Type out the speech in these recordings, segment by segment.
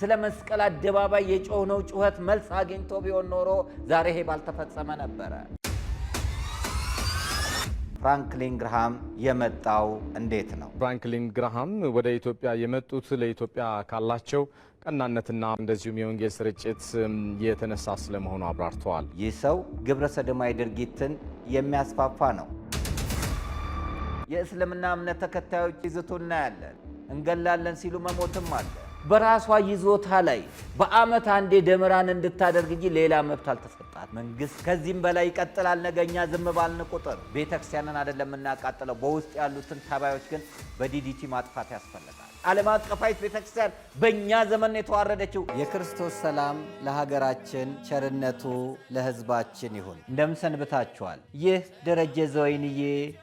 ስለ መስቀል አደባባይ የጮህነው ጩኸት መልስ አግኝቶ ቢሆን ኖሮ ዛሬ ይሄ ባልተፈጸመ ነበረ። ፍራንክሊን ግርሃም የመጣው እንዴት ነው? ፍራንክሊን ግርሃም ወደ ኢትዮጵያ የመጡት ለኢትዮጵያ ካላቸው ቀናነትና እንደዚሁም የወንጌል ስርጭት የተነሳ ስለመሆኑ አብራርተዋል። ይህ ሰው ግብረ ሰዶማዊ ድርጊትን የሚያስፋፋ ነው። የእስልምና እምነት ተከታዮች ይዘቱ እናያለን። እንገላለን ሲሉ መሞትም አለ። በራሷ ይዞታ ላይ በአመት አንዴ ደመራን እንድታደርግ እንጂ ሌላ መብት አልተሰጣት። መንግስት ከዚህም በላይ ይቀጥላል። ነገኛ ዝም ባልን ቁጥር ቤተክርስቲያንን አይደለም እናቃጥለው፣ በውስጥ ያሉትን ተባዮች ግን በዲዲቲ ማጥፋት ያስፈልጋል። ዓለም አቀፋዊት ቤተክርስቲያን በእኛ ዘመን የተዋረደችው። የክርስቶስ ሰላም ለሀገራችን፣ ቸርነቱ ለህዝባችን ይሁን። እንደምሰንብታችኋል። ይህ ደረጀ ዘወይንዬ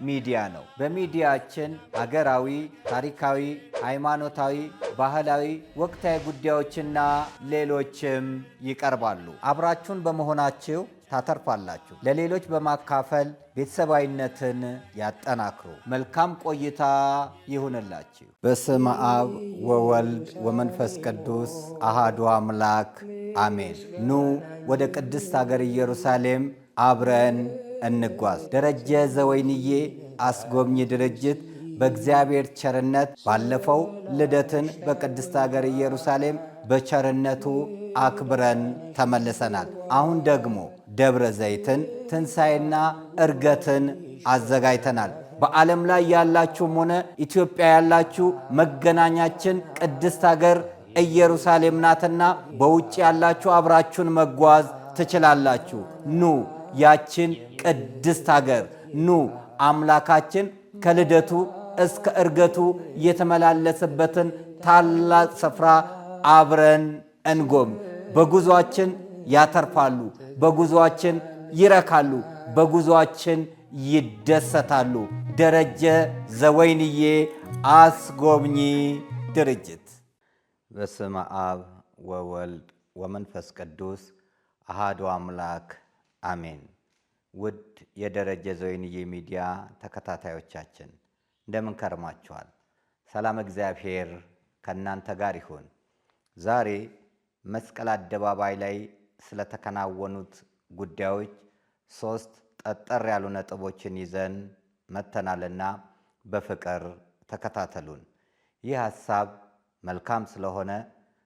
ሚዲያ ነው። በሚዲያችን ሀገራዊ፣ ታሪካዊ፣ ሃይማኖታዊ፣ ባህላዊ፣ ወቅታዊ ጉዳዮችና ሌሎችም ይቀርባሉ። አብራችሁን በመሆናችሁ ታተርፋላችሁ። ለሌሎች በማካፈል ቤተሰባዊነትን ያጠናክሩ። መልካም ቆይታ ይሁንላችሁ። በስመ አብ ወወልድ ወመንፈስ ቅዱስ አሃዱ አምላክ አሜን። ኑ ወደ ቅድስት ሀገር ኢየሩሳሌም አብረን እንጓዝ። ደረጀ ዘወይንዬ አስጎብኚ ድርጅት በእግዚአብሔር ቸርነት ባለፈው ልደትን በቅድስት ሀገር ኢየሩሳሌም በቸርነቱ አክብረን ተመልሰናል። አሁን ደግሞ ደብረ ዘይትን፣ ትንሣኤና ዕርገትን አዘጋጅተናል። በዓለም ላይ ያላችሁም ሆነ ኢትዮጵያ ያላችሁ መገናኛችን ቅድስት ሀገር ኢየሩሳሌም ናትና በውጭ ያላችሁ አብራችሁን መጓዝ ትችላላችሁ። ኑ ያችን ቅድስት ሀገር ኑ አምላካችን ከልደቱ እስከ ዕርገቱ የተመላለሰበትን ታላቅ ስፍራ አብረን እንጎም። በጉዟችን ያተርፋሉ፣ በጉዟችን ይረካሉ፣ በጉዟችን ይደሰታሉ። ደረጀ ዘወይንዬ አስጎብኚ ድርጅት። በስመ አብ ወወልድ ወመንፈስ ቅዱስ አሃዱ አምላክ አሜን። ውድ የደረጀ ዘወይንዬ ሚዲያ ተከታታዮቻችን እንደምን ከርማችኋል? ሰላም እግዚአብሔር ከእናንተ ጋር ይሁን። ዛሬ መስቀል አደባባይ ላይ ስለተከናወኑት ጉዳዮች 3 ጠጠር ያሉ ነጥቦችን ይዘን መተናልና በፍቅር ተከታተሉን። ይህ ሐሳብ መልካም ስለሆነ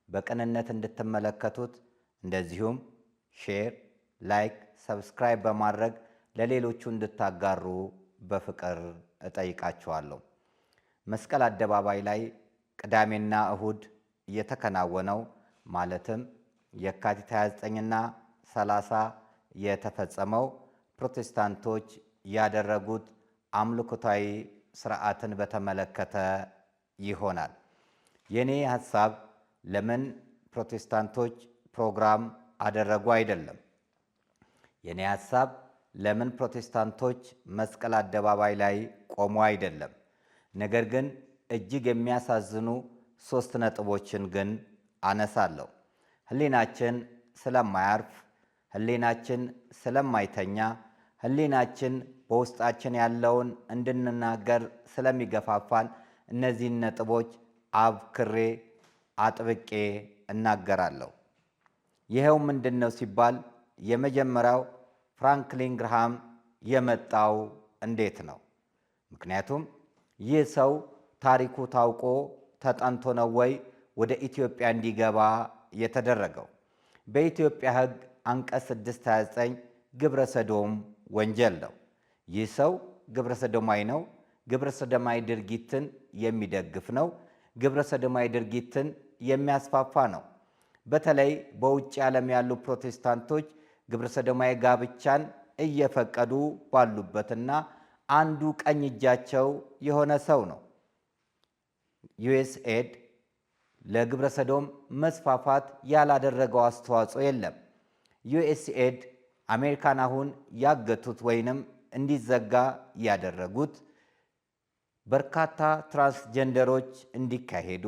በቅንነት እንድትመለከቱት እንደዚሁም ሼር፣ ላይክ፣ ሰብስክራይብ በማድረግ ለሌሎቹ እንድታጋሩ በፍቅር እጠይቃችኋለሁ። መስቀል አደባባይ ላይ ቅዳሜና እሁድ የተከናወነው ማለትም የካቲት 29ና 30 የተፈጸመው ፕሮቴስታንቶች ያደረጉት አምልኮታዊ ስርዓትን በተመለከተ ይሆናል። የኔ ሐሳብ ለምን ፕሮቴስታንቶች ፕሮግራም አደረጉ አይደለም። የኔ ሐሳብ ለምን ፕሮቴስታንቶች መስቀል አደባባይ ላይ ቆሙ አይደለም። ነገር ግን እጅግ የሚያሳዝኑ 3 ነጥቦችን ግን አነሳለሁ። ህሊናችን ስለማያርፍ፣ ህሊናችን ስለማይተኛ፣ ህሊናችን በውስጣችን ያለውን እንድንናገር ስለሚገፋፋን እነዚህን ነጥቦች አብክሬ አጥብቄ እናገራለሁ። ይሄው ምንድነው ሲባል የመጀመሪያው ፍራንክሊን ግርሃም የመጣው እንዴት ነው? ምክንያቱም ይህ ሰው ታሪኩ ታውቆ ተጠንቶ ነው ወይ ወደ ኢትዮጵያ እንዲገባ የተደረገው? በኢትዮጵያ ሕግ አንቀጽ 629 ግብረ ሰዶም ወንጀል ነው። ይህ ሰው ግብረ ሰዶማዊ ነው። ግብረ ሰዶማዊ ድርጊትን የሚደግፍ ነው። ግብረ ሰዶማዊ ድርጊትን የሚያስፋፋ ነው። በተለይ በውጭ ዓለም ያሉ ፕሮቴስታንቶች ግብረ ሰዶማዊ ጋብቻን እየፈቀዱ ባሉበትና አንዱ ቀኝ እጃቸው የሆነ ሰው ነው። ዩኤስኤድ ለግብረ ሰዶም መስፋፋት ያላደረገው አስተዋጽኦ የለም። ዩኤስኤድ አሜሪካን አሁን ያገቱት ወይንም እንዲዘጋ ያደረጉት በርካታ ትራንስጀንደሮች እንዲካሄዱ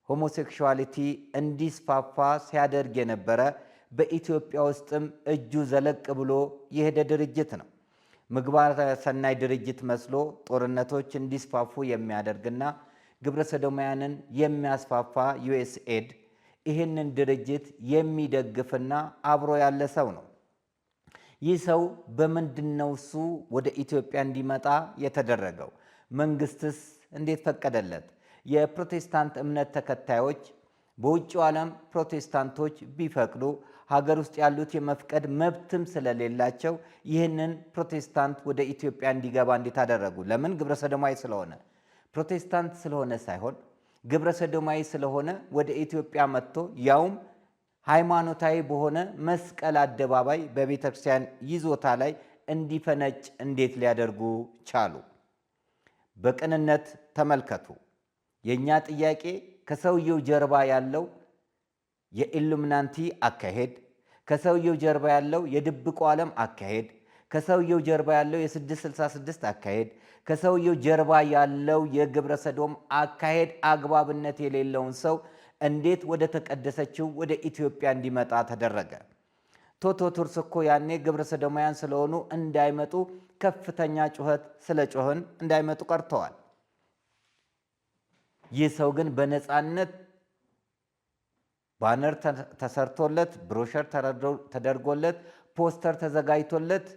ሆሞሴክሹዋሊቲ እንዲስፋፋ ሲያደርግ የነበረ በኢትዮጵያ ውስጥም እጁ ዘለቅ ብሎ የሄደ ድርጅት ነው። ምግባረ ሰናይ ድርጅት መስሎ ጦርነቶች እንዲስፋፉ የሚያደርግና ግብረ ሰዶማውያንን የሚያስፋፋ ዩኤስኤድ ይህንን ድርጅት የሚደግፍና አብሮ ያለ ሰው ነው። ይህ ሰው በምንድነው እሱ ወደ ኢትዮጵያ እንዲመጣ የተደረገው? መንግስትስ እንዴት ፈቀደለት? የፕሮቴስታንት እምነት ተከታዮች በውጭው ዓለም ፕሮቴስታንቶች ቢፈቅዱ ሀገር ውስጥ ያሉት የመፍቀድ መብትም ስለሌላቸው ይህንን ፕሮቴስታንት ወደ ኢትዮጵያ እንዲገባ እንዴት አደረጉ? ለምን? ግብረ ሰዶማዊ ስለሆነ። ፕሮቴስታንት ስለሆነ ሳይሆን ግብረ ሰዶማዊ ስለሆነ ወደ ኢትዮጵያ መጥቶ ያውም ሃይማኖታዊ በሆነ መስቀል አደባባይ በቤተ ክርስቲያን ይዞታ ላይ እንዲፈነጭ እንዴት ሊያደርጉ ቻሉ? በቅንነት ተመልከቱ። የኛ ጥያቄ ከሰውየው ጀርባ ያለው የኢሉሚናንቲ አካሄድ፣ ከሰውየው ጀርባ ያለው የድብቁ ዓለም አካሄድ፣ ከሰውየው ጀርባ ያለው የ666 አካሄድ፣ ከሰውየው ጀርባ ያለው የግብረ ሰዶም አካሄድ አግባብነት የሌለውን ሰው እንዴት ወደ ተቀደሰችው ወደ ኢትዮጵያ እንዲመጣ ተደረገ? ቶቶ ቱርስ እኮ ያኔ ግብረ ሰዶማውያን ስለሆኑ እንዳይመጡ ከፍተኛ ጩኸት ስለ ጮህን እንዳይመጡ ቀርተዋል። ይህ ሰው ግን በነፃነት ባነር ተሰርቶለት፣ ብሮሸር ተደርጎለት፣ ፖስተር ተዘጋጅቶለት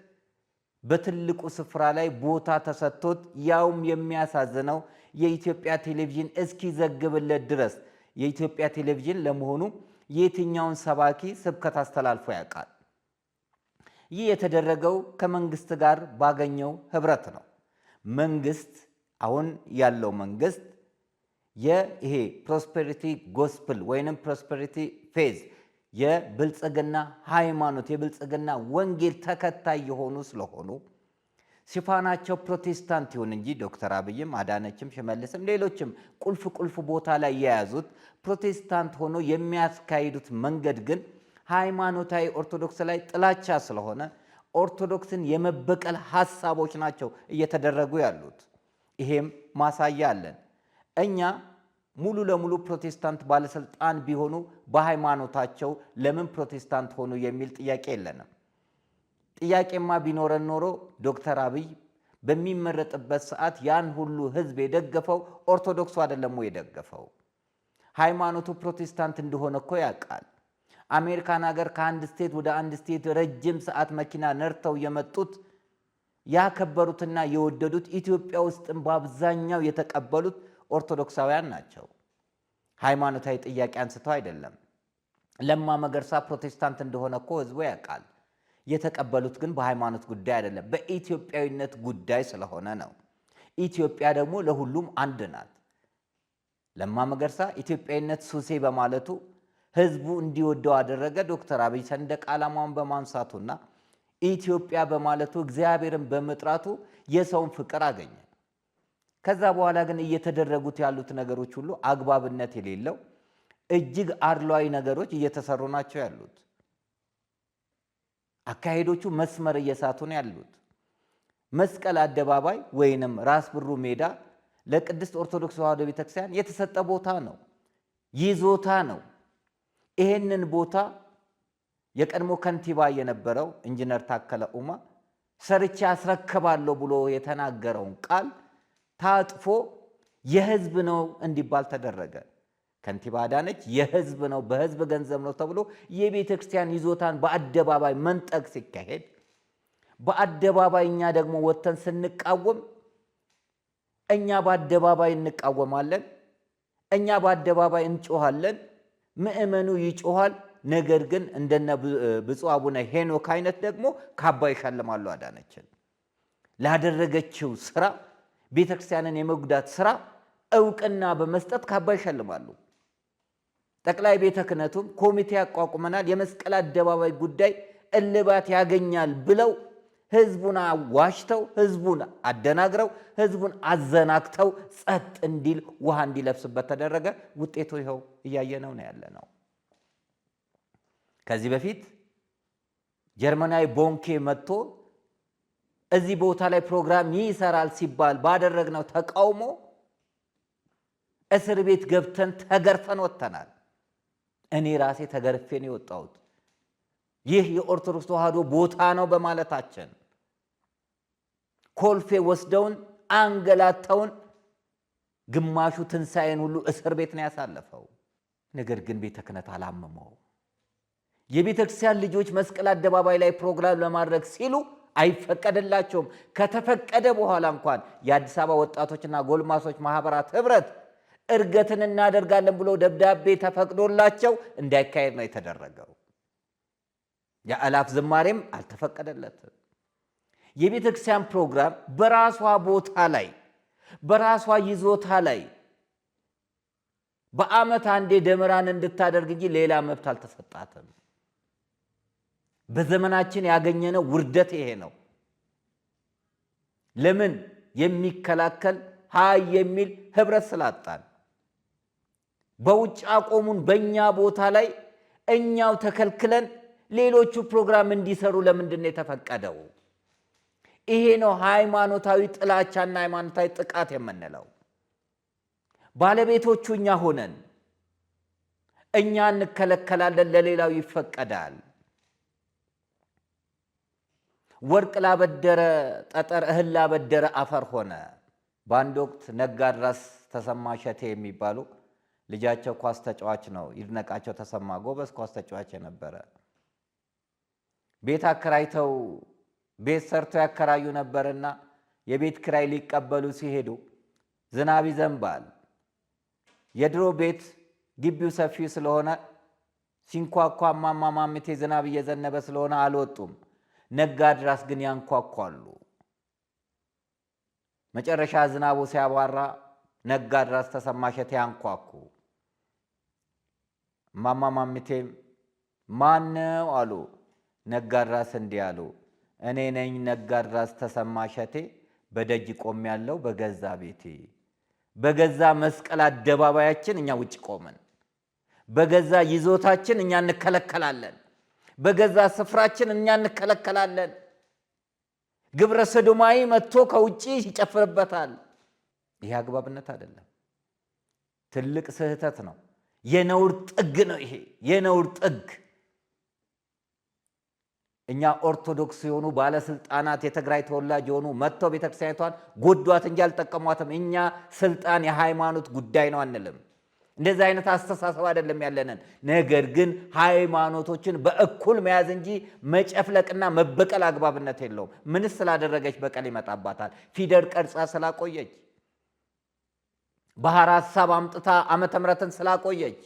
በትልቁ ስፍራ ላይ ቦታ ተሰጥቶት ያውም የሚያሳዝነው የኢትዮጵያ ቴሌቪዥን እስኪዘግብለት ድረስ የኢትዮጵያ ቴሌቪዥን ለመሆኑ የትኛውን ሰባኪ ስብከት አስተላልፎ ያውቃል? ይህ የተደረገው ከመንግስት ጋር ባገኘው ህብረት ነው። መንግስት አሁን ያለው መንግስት ይሄ ፕሮስፔሪቲ ጎስፕል ወይንም ፕሮስፔሪቲ ፌዝ የብልጽግና ሃይማኖት የብልጽግና ወንጌል ተከታይ የሆኑ ስለሆኑ ሽፋናቸው ፕሮቴስታንት ይሁን እንጂ ዶክተር አብይም አዳነችም ሽመልስም ሌሎችም ቁልፍ ቦታ ላይ የያዙት ፕሮቴስታንት ሆኖ የሚያስካሂዱት መንገድ ግን ሃይማኖታዊ ኦርቶዶክስ ላይ ጥላቻ ስለሆነ ኦርቶዶክስን የመበቀል ሐሳቦች ናቸው እየተደረጉ ያሉት። ይሄም ማሳያ አለን። እኛ ሙሉ ለሙሉ ፕሮቴስታንት ባለስልጣን ቢሆኑ በሃይማኖታቸው ለምን ፕሮቴስታንት ሆኑ የሚል ጥያቄ የለንም። ጥያቄማ ቢኖረን ኖሮ ዶክተር አብይ በሚመረጥበት ሰዓት ያን ሁሉ ህዝብ የደገፈው ኦርቶዶክሱ አይደለም ወይ የደገፈው? ሃይማኖቱ ፕሮቴስታንት እንደሆነ እኮ ያውቃል። አሜሪካን ሀገር ከአንድ ስቴት ወደ አንድ ስቴት ረጅም ሰዓት መኪና ነርተው የመጡት ያከበሩትና የወደዱት ኢትዮጵያ ውስጥም በአብዛኛው የተቀበሉት ኦርቶዶክሳውያን ናቸው። ሃይማኖታዊ ጥያቄ አንስተው አይደለም። ለማ መገርሳ ፕሮቴስታንት እንደሆነ እኮ ህዝቡ ያውቃል። የተቀበሉት ግን በሃይማኖት ጉዳይ አይደለም፣ በኢትዮጵያዊነት ጉዳይ ስለሆነ ነው። ኢትዮጵያ ደግሞ ለሁሉም አንድ ናት። ለማ መገርሳ ኢትዮጵያዊነት ሱሴ በማለቱ ህዝቡ እንዲወደው አደረገ። ዶክተር አብይ ሰንደቅ ዓላማውን በማንሳቱና ኢትዮጵያ በማለቱ እግዚአብሔርን በመጥራቱ የሰውን ፍቅር አገኘ። ከዛ በኋላ ግን እየተደረጉት ያሉት ነገሮች ሁሉ አግባብነት የሌለው እጅግ አድሏዊ ነገሮች እየተሰሩ ናቸው ያሉት። አካሄዶቹ መስመር እየሳቱ ነው ያሉት። መስቀል አደባባይ ወይንም ራስ ብሩ ሜዳ ለቅድስት ኦርቶዶክስ ተዋሕዶ ቤተክርስቲያን የተሰጠ ቦታ ነው፣ ይዞታ ነው። ይሄንን ቦታ የቀድሞ ከንቲባ የነበረው ኢንጂነር ታከለ ኡማ ሰርቼ አስረክባለሁ ብሎ የተናገረውን ቃል ታጥፎ የህዝብ ነው እንዲባል ተደረገ። ከንቲባ አዳነች የህዝብ ነው በህዝብ ገንዘብ ነው ተብሎ የቤተ ክርስቲያን ይዞታን በአደባባይ መንጠቅ ሲካሄድ በአደባባይ እኛ ደግሞ ወጥተን ስንቃወም እኛ በአደባባይ እንቃወማለን፣ እኛ በአደባባይ እንጮሃለን፣ ምእመኑ ይጮሃል። ነገር ግን እንደነ ብፁዕ አቡነ ሄኖክ አይነት ደግሞ ካባ ይሸልማሉ። አዳነችን ላደረገችው ስራ ቤተ ክርስቲያንን የመጉዳት ስራ እውቅና በመስጠት ካባ ይሸልማሉ። ጠቅላይ ቤተ ክህነቱም ኮሚቴ ያቋቁመናል፣ የመስቀል አደባባይ ጉዳይ እልባት ያገኛል ብለው ህዝቡን ዋሽተው ህዝቡን አደናግረው ህዝቡን አዘናግተው ጸጥ እንዲል ውሃ እንዲለብስበት ተደረገ። ውጤቱ ይኸው እያየነው ነው ያለ ነው። ከዚህ በፊት ጀርመናዊ ቦንኬ መጥቶ እዚህ ቦታ ላይ ፕሮግራም ይሰራል ሲባል ባደረግነው ተቃውሞ እስር ቤት ገብተን ተገርፈን ወጥተናል። እኔ ራሴ ተገርፌ ነው የወጣሁት። ይህ የኦርቶዶክስ ተዋሕዶ ቦታ ነው በማለታችን ኮልፌ ወስደውን አንገላተውን። ግማሹ ትንሣኤን ሁሉ እስር ቤት ነው ያሳለፈው። ነገር ግን ቤተ ክህነት አላመመው። የቤተ ክርስቲያን ልጆች መስቀል አደባባይ ላይ ፕሮግራም ለማድረግ ሲሉ አይፈቀድላቸውም። ከተፈቀደ በኋላ እንኳን የአዲስ አበባ ወጣቶችና ጎልማሶች ማህበራት ህብረት እርገትን እናደርጋለን ብሎ ደብዳቤ ተፈቅዶላቸው እንዳይካሄድ ነው የተደረገው። የአላፍ ዝማሬም አልተፈቀደለትም። የቤተ ክርስቲያን ፕሮግራም በራሷ ቦታ ላይ በራሷ ይዞታ ላይ በዓመት አንዴ ደመራን እንድታደርግ እንጂ ሌላ መብት አልተሰጣትም። በዘመናችን ያገኘነው ውርደት ይሄ ነው። ለምን? የሚከላከል ሃይ የሚል ህብረት ስላጣን። በውጭ አቆሙን በእኛ ቦታ ላይ እኛው ተከልክለን ሌሎቹ ፕሮግራም እንዲሰሩ ለምንድን ነው የተፈቀደው? ይሄ ነው ሃይማኖታዊ ጥላቻና ሃይማኖታዊ ጥቃት የምንለው። ባለቤቶቹ እኛ ሆነን እኛ እንከለከላለን፣ ለሌላው ይፈቀዳል። ወርቅ ላበደረ ጠጠር፣ እህል ላበደረ አፈር ሆነ። በአንድ ወቅት ነጋድራስ ተሰማ ሸቴ የሚባሉ ልጃቸው ኳስ ተጫዋች ነው፣ ይድነቃቸው ተሰማ ጎበዝ ኳስ ተጫዋች የነበረ፣ ቤት አከራይተው ቤት ሰርተው ያከራዩ ነበርና የቤት ክራይ ሊቀበሉ ሲሄዱ ዝናብ ይዘንባል። የድሮ ቤት ግቢው ሰፊ ስለሆነ ሲንኳኳ እማማ ማምቴ ዝናብ እየዘነበ ስለሆነ አልወጡም። ነጋድራስ ግን ያንኳኳሉ። መጨረሻ ዝናቡ ሲያባራ ነጋድራስ ተሰማ ሸቴ ያንኳኩ። እማማ ማምቴም ማነው አሉ። ነጋድራስ እንዲህ አሉ፣ እኔ ነኝ ነጋድራስ ተሰማ ሸቴ፣ በደጅ ቆም ያለው በገዛ ቤቴ። በገዛ መስቀል አደባባያችን እኛ ውጭ ቆመን፣ በገዛ ይዞታችን እኛ እንከለከላለን፣ በገዛ ስፍራችን እኛ እንከለከላለን። ግብረ ሰዶማዊ መጥቶ ከውጭ ይጨፍርበታል። ይሄ አግባብነት አይደለም። ትልቅ ስህተት ነው። የነውር ጥግ ነው። ይሄ የነውር ጥግ። እኛ ኦርቶዶክስ የሆኑ ባለስልጣናት የትግራይ ተወላጅ የሆኑ መጥተው ቤተክርስቲያኒቷን ጎዷት እንጂ አልጠቀሟትም። እኛ ስልጣን የሃይማኖት ጉዳይ ነው አንልም። እንደዚህ አይነት አስተሳሰብ አይደለም ያለንን። ነገር ግን ሃይማኖቶችን በእኩል መያዝ እንጂ መጨፍለቅና መበቀል አግባብነት የለውም። ምንስ ስላደረገች በቀል ይመጣባታል? ፊደል ቀርጻ ስላቆየች፣ ባህር ሐሳብ አምጥታ ዓመተ ምሕረትን ስላቆየች፣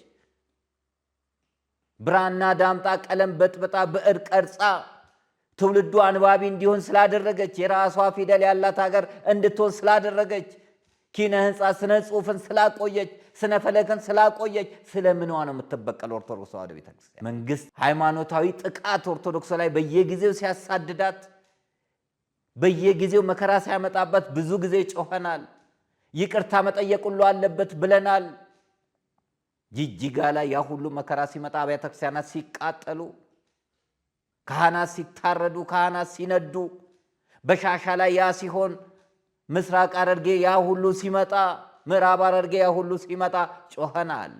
ብራና ዳምጣ ቀለም በጥብጣ ብዕር ቀርጻ ትውልዱ አንባቢ እንዲሆን ስላደረገች፣ የራሷ ፊደል ያላት ሀገር እንድትሆን ስላደረገች፣ ኪነ ህንፃ ስነ ጽሑፍን ስላቆየች፣ ስነ ፈለክን ስላቆየች ስለምንዋ ነው የምትበቀል ኦርቶዶክስ ተዋሕዶ ቤተክርስቲያን? መንግስት ሃይማኖታዊ ጥቃት ኦርቶዶክስ ላይ በየጊዜው ሲያሳድዳት፣ በየጊዜው መከራ ሲያመጣበት ብዙ ጊዜ ጮኸናል። ይቅርታ መጠየቅ ሁሉ አለበት ብለናል። ጅጅጋ ላይ ያ ሁሉ መከራ ሲመጣ፣ አብያተ ክርስቲያናት ሲቃጠሉ፣ ካህናት ሲታረዱ፣ ካህናት ሲነዱ፣ በሻሻ ላይ ያ ሲሆን፣ ምስራቅ ሐረርጌ ያ ሁሉ ሲመጣ፣ ምዕራብ ሐረርጌ ያ ሁሉ ሲመጣ ጮኸናል።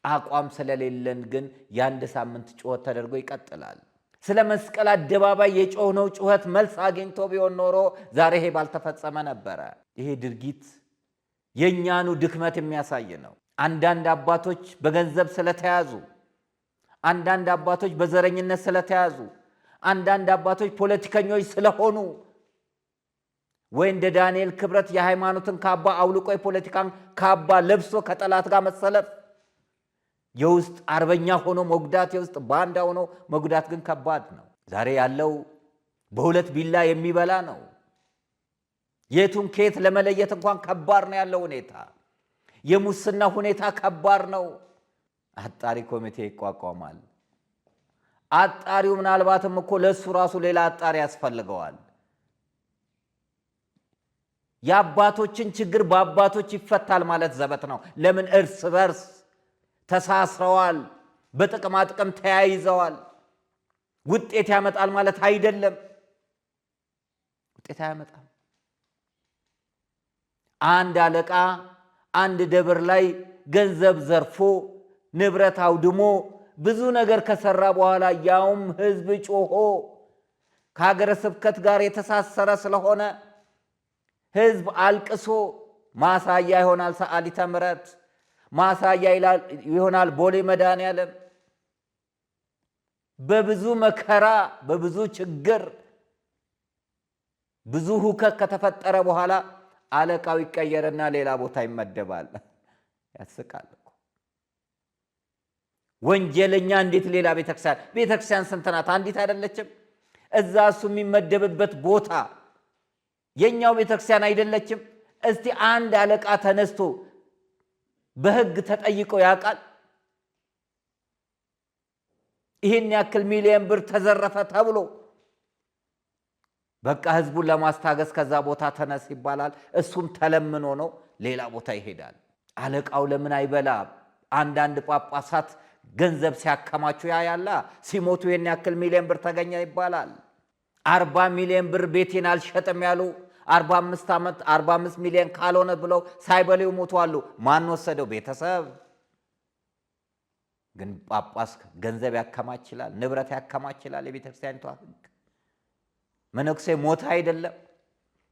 አቋም ስለሌለን ግን የአንድ ሳምንት ጩኸት ተደርጎ ይቀጥላል። ስለ መስቀል አደባባይ የጮህነው ጩኸት መልስ አግኝቶ ቢሆን ኖሮ ዛሬ ይሄ ባልተፈጸመ ነበረ። ይሄ ድርጊት የእኛኑ ድክመት የሚያሳይ ነው። አንዳንድ አባቶች በገንዘብ ስለተያዙ፣ አንዳንድ አባቶች በዘረኝነት ስለተያዙ፣ አንዳንድ አባቶች ፖለቲከኞች ስለሆኑ ወይ እንደ ዳንኤል ክብረት የሃይማኖትን ካባ አውልቆ የፖለቲካን ካባ ለብሶ ከጠላት ጋር መሰለፍ፣ የውስጥ አርበኛ ሆኖ መጉዳት፣ የውስጥ ባንዳ ሆኖ መጉዳት ግን ከባድ ነው። ዛሬ ያለው በሁለት ቢላ የሚበላ ነው። የቱን ከየት ለመለየት እንኳን ከባድ ነው ያለው ሁኔታ። የሙስና ሁኔታ ከባድ ነው። አጣሪ ኮሚቴ ይቋቋማል። አጣሪው ምናልባትም እኮ ለሱ ራሱ ሌላ አጣሪ ያስፈልገዋል። የአባቶችን ችግር በአባቶች ይፈታል ማለት ዘበት ነው። ለምን? እርስ በርስ ተሳስረዋል፣ በጥቅማ ጥቅም ተያይዘዋል። ውጤት ያመጣል ማለት አይደለም። ውጤት አያመጣም። አንድ አለቃ አንድ ደብር ላይ ገንዘብ ዘርፎ ንብረት አውድሞ ብዙ ነገር ከሰራ በኋላ ያውም ሕዝብ ጮሆ ከሀገረ ስብከት ጋር የተሳሰረ ስለሆነ ሕዝብ አልቅሶ ማሳያ ይሆናል። ሰዓሊተ ምሕረት ማሳያ ይሆናል ቦሌ መድኃኔዓለም። በብዙ መከራ በብዙ ችግር ብዙ ሁከት ከተፈጠረ በኋላ አለቃው ይቀየርና ሌላ ቦታ ይመደባል። ያስቃል እኮ። ወንጀለኛ እንዴት ሌላ ቤተክርስቲያን ስንት ናት? አንዲት አይደለችም? እዛ እሱ የሚመደብበት ቦታ የኛው ቤተክርስቲያን አይደለችም? እስቲ አንድ አለቃ ተነስቶ በህግ ተጠይቆ ያውቃል? ይሄን ያክል ሚሊዮን ብር ተዘረፈ ተብሎ በቃ ህዝቡን ለማስታገስ ከዛ ቦታ ተነስ ይባላል። እሱም ተለምኖ ነው ሌላ ቦታ ይሄዳል። አለቃው ለምን አይበላ? አንዳንድ ጳጳሳት ገንዘብ ሲያከማቹ ያያላ። ሲሞቱ ይሄን ያክል ሚሊዮን ብር ተገኘ ይባላል። 40 ሚሊዮን ብር ቤቴን አልሸጥም ያሉ 45 ሚሊዮን ካልሆነ ብለው ሳይበሉ ይሞታሉ። ማን ወሰደው? ቤተሰብ። ግን ጳጳስ ገንዘብ ያከማችላል፣ ንብረት ያከማችላል። የቤተክርስቲያኒቷ ህግ መነኩሴ ሞተ አይደለም፣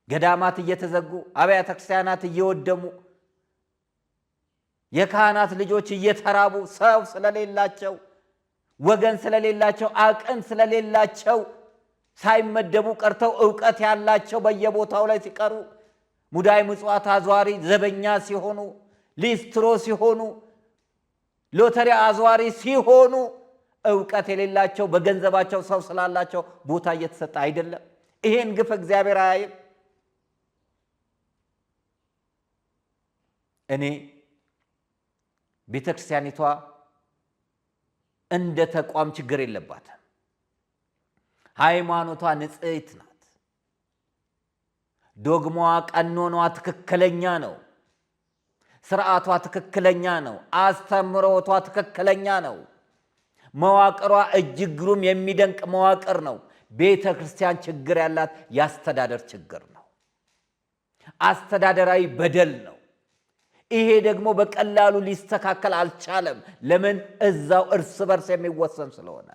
ገዳማት እየተዘጉ አብያተ ክርስቲያናት እየወደሙ የካህናት ልጆች እየተራቡ ሰው ስለሌላቸው ወገን ስለሌላቸው አቅም ስለሌላቸው ሳይመደቡ ቀርተው ዕውቀት ያላቸው በየቦታው ላይ ሲቀሩ ሙዳይ ምጽዋት አዟሪ ዘበኛ ሲሆኑ ሊስትሮ ሲሆኑ ሎተሪ አዟሪ ሲሆኑ ዕውቀት የሌላቸው በገንዘባቸው ሰው ስላላቸው ቦታ እየተሰጠ አይደለም። ይሄን ግፍ እግዚአብሔር አያይም? እኔ ቤተክርስቲያኒቷ እንደ ተቋም ችግር የለባትም። ሃይማኖቷ ንጽሕት ናት። ዶግማዋ ቀኖኗ ትክክለኛ ነው። ስርዓቷ ትክክለኛ ነው። አስተምሮቷ ትክክለኛ ነው። መዋቅሯ እጅግ ግሩም የሚደንቅ መዋቅር ነው። ቤተ ክርስቲያን ችግር ያላት የአስተዳደር ችግር ነው። አስተዳደራዊ በደል ነው። ይሄ ደግሞ በቀላሉ ሊስተካከል አልቻለም። ለምን? እዛው እርስ በርስ የሚወሰን ስለሆነ።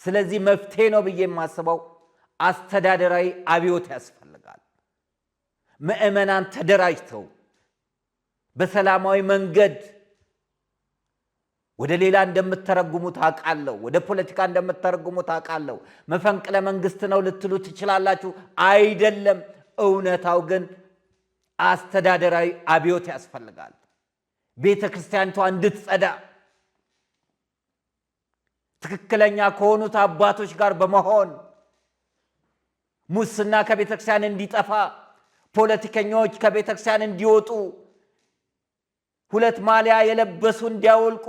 ስለዚህ መፍትሄ ነው ብዬ የማስበው አስተዳደራዊ አብዮት ያስፈልጋል። ምእመናን ተደራጅተው በሰላማዊ መንገድ ወደ ሌላ እንደምትተረጉሙት አውቃለሁ፣ ወደ ፖለቲካ እንደምትተረጉሙት አውቃለሁ። መፈንቅለ መንግስት ነው ልትሉ ትችላላችሁ። አይደለም። እውነታው ግን አስተዳደራዊ አብዮት ያስፈልጋል። ቤተ ክርስቲያኒቷ እንድትጸዳ ትክክለኛ ከሆኑት አባቶች ጋር በመሆን ሙስና ከቤተ ክርስቲያን እንዲጠፋ፣ ፖለቲከኞች ከቤተ ክርስቲያን እንዲወጡ፣ ሁለት ማሊያ የለበሱ እንዲያወልቁ፣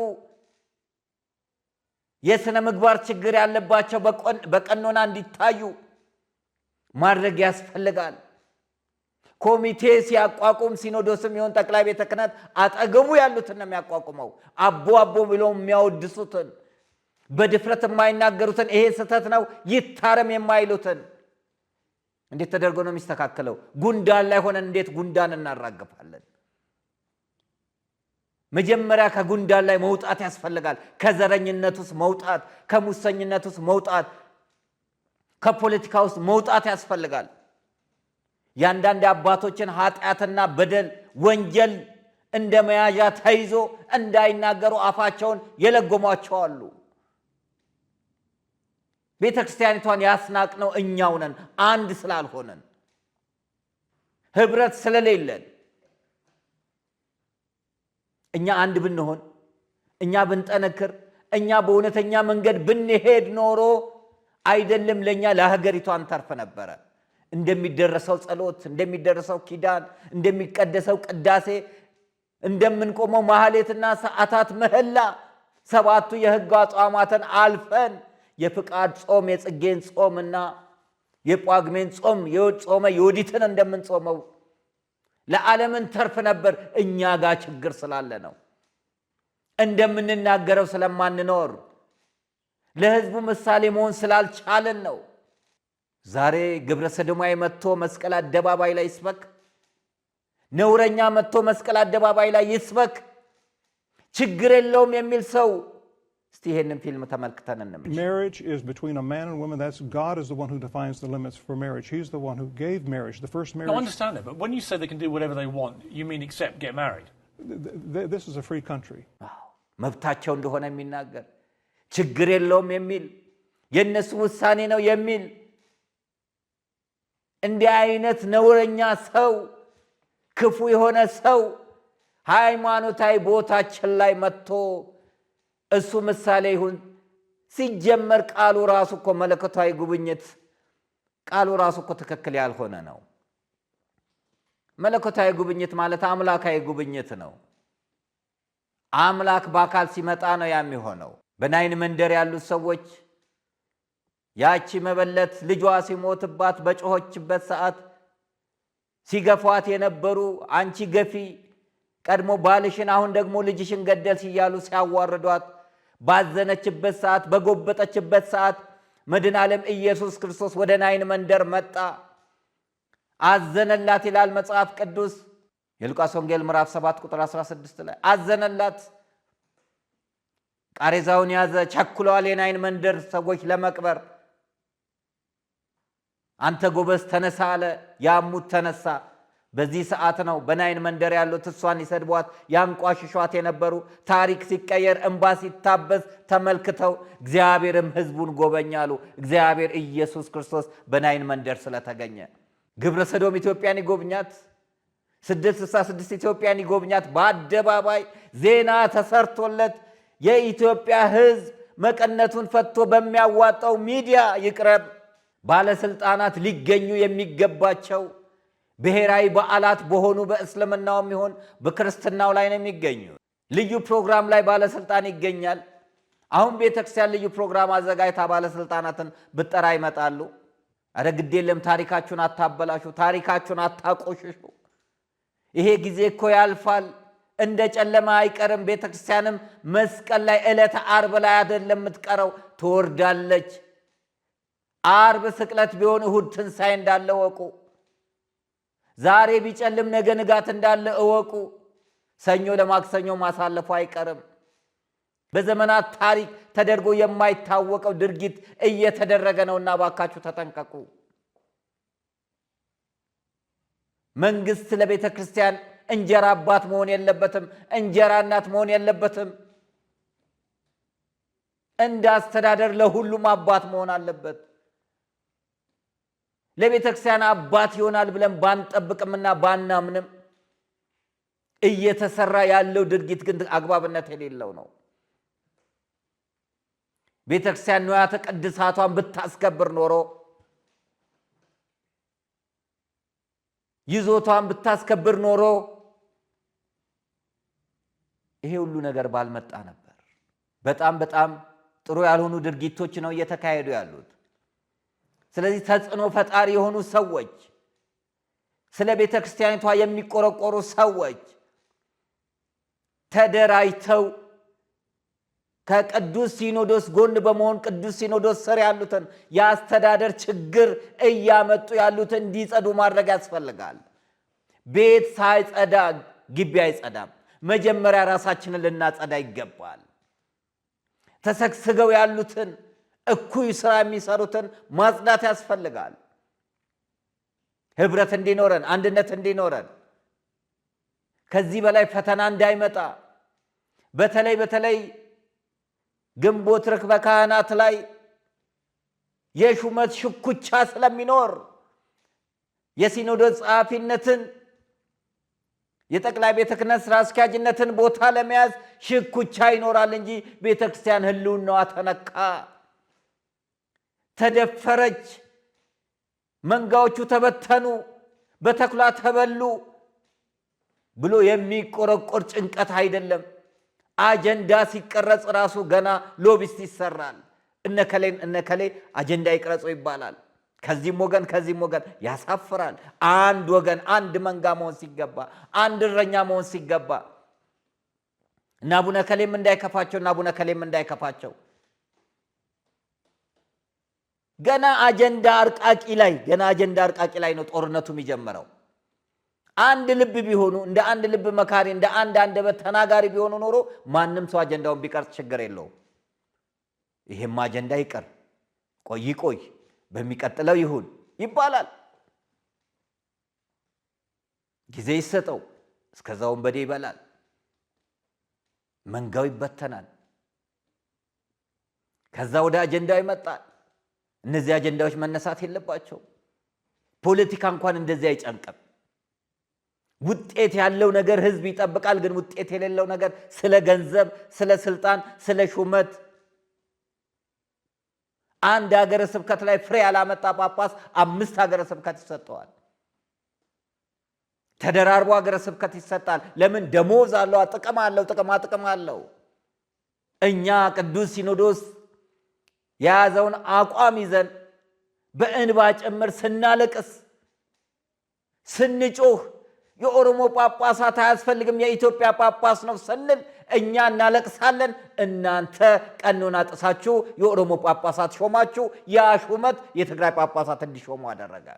የሥነ ምግባር ችግር ያለባቸው በቀኖና እንዲታዩ ማድረግ ያስፈልጋል። ኮሚቴ ሲያቋቁም ሲኖዶስም ይሁን ጠቅላይ ቤተ ክህነት አጠገቡ ያሉትን ነው የሚያቋቁመው። አቦ ብለው የሚያወድሱትን፣ በድፍረት የማይናገሩትን፣ ይሄ ስህተት ነው ይታረም የማይሉትን እንዴት ተደርጎ ነው የሚስተካከለው? ጉንዳን ላይ ሆነን እንዴት ጉንዳን እናራግፋለን? መጀመሪያ ከጉንዳን ላይ መውጣት ያስፈልጋል። ከዘረኝነት ውስጥ መውጣት፣ ከሙሰኝነት ውስጥ መውጣት፣ ከፖለቲካ ውስጥ መውጣት ያስፈልጋል። ያንዳንድ አባቶችን ኃጢአትና በደል ወንጀል እንደ መያዣ ተይዞ እንዳይናገሩ አፋቸውን የለጎሟቸው አሉ። ቤተ ክርስቲያኒቷን ያስናቅነው እኛው ነን፣ አንድ ስላልሆነን፣ ህብረት ስለሌለን። እኛ አንድ ብንሆን፣ እኛ ብንጠነክር፣ እኛ በእውነተኛ መንገድ ብንሄድ ኖሮ አይደለም ለኛ ለሀገሪቷ አንተርፍ ነበረ። እንደሚደረሰው ጸሎት፣ እንደሚደረሰው ኪዳን፣ እንደሚቀደሰው ቅዳሴ፣ እንደምንቆመው ማህሌትና ሰዓታት ምህላ፣ ሰባቱ የሕግ አጽዋማትን አልፈን የፍቃድ ጾም፣ የጽጌን ጾምና የጳጉሜን ጾም የጾመ የወዲትን እንደምንጾመው ለዓለምን ተርፍ ነበር። እኛ ጋር ችግር ስላለ ነው። እንደምንናገረው ስለማንኖር ለህዝቡ ምሳሌ መሆን ስላልቻለን ነው። ዛሬ ግብረ ሰዶማዊ መጥቶ መስቀል አደባባይ ላይ ይስበክ፣ ነውረኛ መጥቶ መስቀል አደባባይ ላይ ይስበክ፣ ችግር የለውም የሚል ሰው እስቲ ይሄንን ፊልም ተመልክተን እንምሽ Marriage is between a man and a woman. That's God is the one who defines the limits for marriage. He's the one who gave marriage, the first marriage. No, I understand that, but when you say they can do whatever they want, you mean except get married? This is a free country. መብታቸው እንደሆነ የሚናገር ችግር የለውም የሚል የነሱ ውሳኔ ነው የሚል እንዲህ አይነት ነውረኛ ሰው ክፉ የሆነ ሰው ሃይማኖታዊ ቦታችን ላይ መጥቶ እሱ ምሳሌ ይሁን ሲጀመር ቃሉ ራሱ እኮ መለኮታዊ ጉብኝት ቃሉ ራሱ እኮ ትክክል ያልሆነ ነው መለኮታዊ ጉብኝት ማለት አምላካዊ ጉብኝት ነው አምላክ በአካል ሲመጣ ነው የሚሆነው በናይን መንደር ያሉት ሰዎች ያቺ መበለት ልጇ ሲሞትባት በጮኸችበት ሰዓት ሲገፏት የነበሩ አንቺ ገፊ ቀድሞ ባልሽን አሁን ደግሞ ልጅሽን ገደልሽ ይያሉ ሲያዋርዷት ባዘነችበት ሰዓት በጎበጠችበት ሰዓት መድኃኔ ዓለም ኢየሱስ ክርስቶስ ወደ ናይን መንደር መጣ አዘነላት ይላል መጽሐፍ ቅዱስ የሉቃስ ወንጌል ምዕራፍ 7 ቁጥር 16 ላይ አዘነላት ቃሬዛውን ያዘ ቸኩለዋል የናይን መንደር ሰዎች ለመቅበር አንተ ጎበዝ ተነሳ አለ ያሙት ተነሳ በዚህ ሰዓት ነው በናይን መንደር ያሉት እሷን ይሰድቧት ያንቋሽሿት የነበሩ ታሪክ ሲቀየር እንባ ሲታበስ ተመልክተው እግዚአብሔርም ህዝቡን ጎበኛሉ እግዚአብሔር ኢየሱስ ክርስቶስ በናይን መንደር ስለተገኘ ግብረ ሰዶም ኢትዮጵያን ይጎብኛት 666 ኢትዮጵያን ይጎብኛት በአደባባይ ዜና ተሰርቶለት የኢትዮጵያ ህዝብ መቀነቱን ፈትቶ በሚያዋጣው ሚዲያ ይቅረብ ባለስልጣናት ሊገኙ የሚገባቸው ብሔራዊ በዓላት በሆኑ በእስልምናውም ይሁን በክርስትናው ላይ ነው የሚገኙ ልዩ ፕሮግራም ላይ ባለስልጣን ይገኛል አሁን ቤተክርስቲያን ልዩ ፕሮግራም አዘጋጅታ ባለስልጣናትን ብጠራ ይመጣሉ አረ ግድ የለም ታሪካችሁን አታበላሹ ታሪካችሁን አታቆሽሹ ይሄ ጊዜ እኮ ያልፋል እንደ ጨለማ አይቀርም ቤተክርስቲያንም መስቀል ላይ ዕለተ ዓርብ ላይ አይደለም የምትቀረው ትወርዳለች ዓርብ ስቅለት ቢሆን እሁድ ትንሣኤ እንዳለ ወቁ ዛሬ ቢጨልም ነገ ንጋት እንዳለ እወቁ ሰኞ ለማክሰኞ ማሳለፉ አይቀርም በዘመናት ታሪክ ተደርጎ የማይታወቀው ድርጊት እየተደረገ ነውና ባካችሁ ተጠንቀቁ መንግስት ለቤተ ክርስቲያን እንጀራ አባት መሆን የለበትም እንጀራ እናት መሆን የለበትም እንደ አስተዳደር ለሁሉም አባት መሆን አለበት ለቤተ ክርስቲያን አባት ይሆናል ብለን ባንጠብቅምና ባናምንም እየተሰራ ያለው ድርጊት ግን አግባብነት የሌለው ነው ቤተ ክርስቲያን ንዋያተ ቅድሳቷን ብታስከብር ኖሮ ይዞቷን ብታስከብር ኖሮ ይሄ ሁሉ ነገር ባልመጣ ነበር በጣም ጥሩ ያልሆኑ ድርጊቶች ነው እየተካሄዱ ያሉት ስለዚህ ተጽዕኖ ፈጣሪ የሆኑ ሰዎች ስለ ቤተ ክርስቲያኒቷ የሚቆረቆሩ ሰዎች ተደራጅተው ከቅዱስ ሲኖዶስ ጎን በመሆን ቅዱስ ሲኖዶስ ስር ያሉትን የአስተዳደር ችግር እያመጡ ያሉትን እንዲጸዱ ማድረግ ያስፈልጋል ቤት ሳይጸዳ ግቢ አይጸዳም መጀመሪያ ራሳችንን ልናጸዳ ይገባል ተሰክስገው ያሉትን እኩይ ስራ የሚሰሩትን ማጽዳት ያስፈልጋል ህብረት እንዲኖረን አንድነት እንዲኖረን ከዚህ በላይ ፈተና እንዳይመጣ በተለይ ግንቦት ርክበ ካህናት ላይ የሹመት ሽኩቻ ስለሚኖር የሲኖዶስ ጸሐፊነትን የጠቅላይ ቤተ ክህነት ስራ አስኪያጅነትን ቦታ ለመያዝ ሽኩቻ ይኖራል እንጂ ቤተክርስቲያን ህልውናዋ ተነካ ተደፈረች መንጋዎቹ ተበተኑ በተኩላ ተበሉ ብሎ የሚቆረቆር ጭንቀት አይደለም አጀንዳ ሲቀረጽ ራሱ ገና ሎቢስት ይሰራል እነከሌ አጀንዳ ይቀረጹ ይባላል ከዚህም ወገን ያሳፍራል አንድ ወገን አንድ መንጋ መሆን ሲገባ አንድ እረኛ መሆን ሲገባ እና አቡነ ከሌም እንዳይከፋቸው ገና አጀንዳ አርቃቂ ላይ ነው ጦርነቱ የሚጀምረው አንድ ልብ ቢሆኑ እንደ አንድ ልብ መካሪ እንደ አንድ አንደበት ተናጋሪ ቢሆኑ ኖሮ ማንም ሰው አጀንዳውን ቢቀርጽ ችግር የለውም ይሄም አጀንዳ ይቀር፣ ቆይ በሚቀጥለው ይሁን ይባላል። ጊዜ ይሰጠው። እስከዛው ወንበዴ ይበላል፣ መንጋው ይበተናል። ከዛ ወደ አጀንዳው ይመጣል። እነዚህ አጀንዳዎች መነሳት የለባቸው። ፖለቲካ እንኳን እንደዚህ አይጨንቅም። ውጤት ያለው ነገር ህዝብ ይጠብቃል። ግን ውጤት የሌለው ነገር ስለ ገንዘብ፣ ስለ ስልጣን፣ ስለ ሹመት አንድ ሀገረ ስብከት ላይ ፍሬ ያላመጣ ጳጳስ 5 ሀገረ ስብከት ይሰጠዋል። ተደራርቦ ሀገረ ስብከት ይሰጣል። ለምን? ደሞዝ አለው፣ ጥቅም አለው። እኛ ቅዱስ ሲኖዶስ የያዘውን አቋም ይዘን በእንባ ጭምር ስናለቅስ ስንጮህ የኦሮሞ ጳጳሳት አያስፈልግም የኢትዮጵያ ጳጳስ ነው ስንል እኛ እናለቅሳለን። እናንተ ቀኖና ጥሳችሁ የኦሮሞ ጳጳሳት ሾማችሁ። ያ ሹመት የትግራይ ጳጳሳት እንዲሾሙ አደረገ።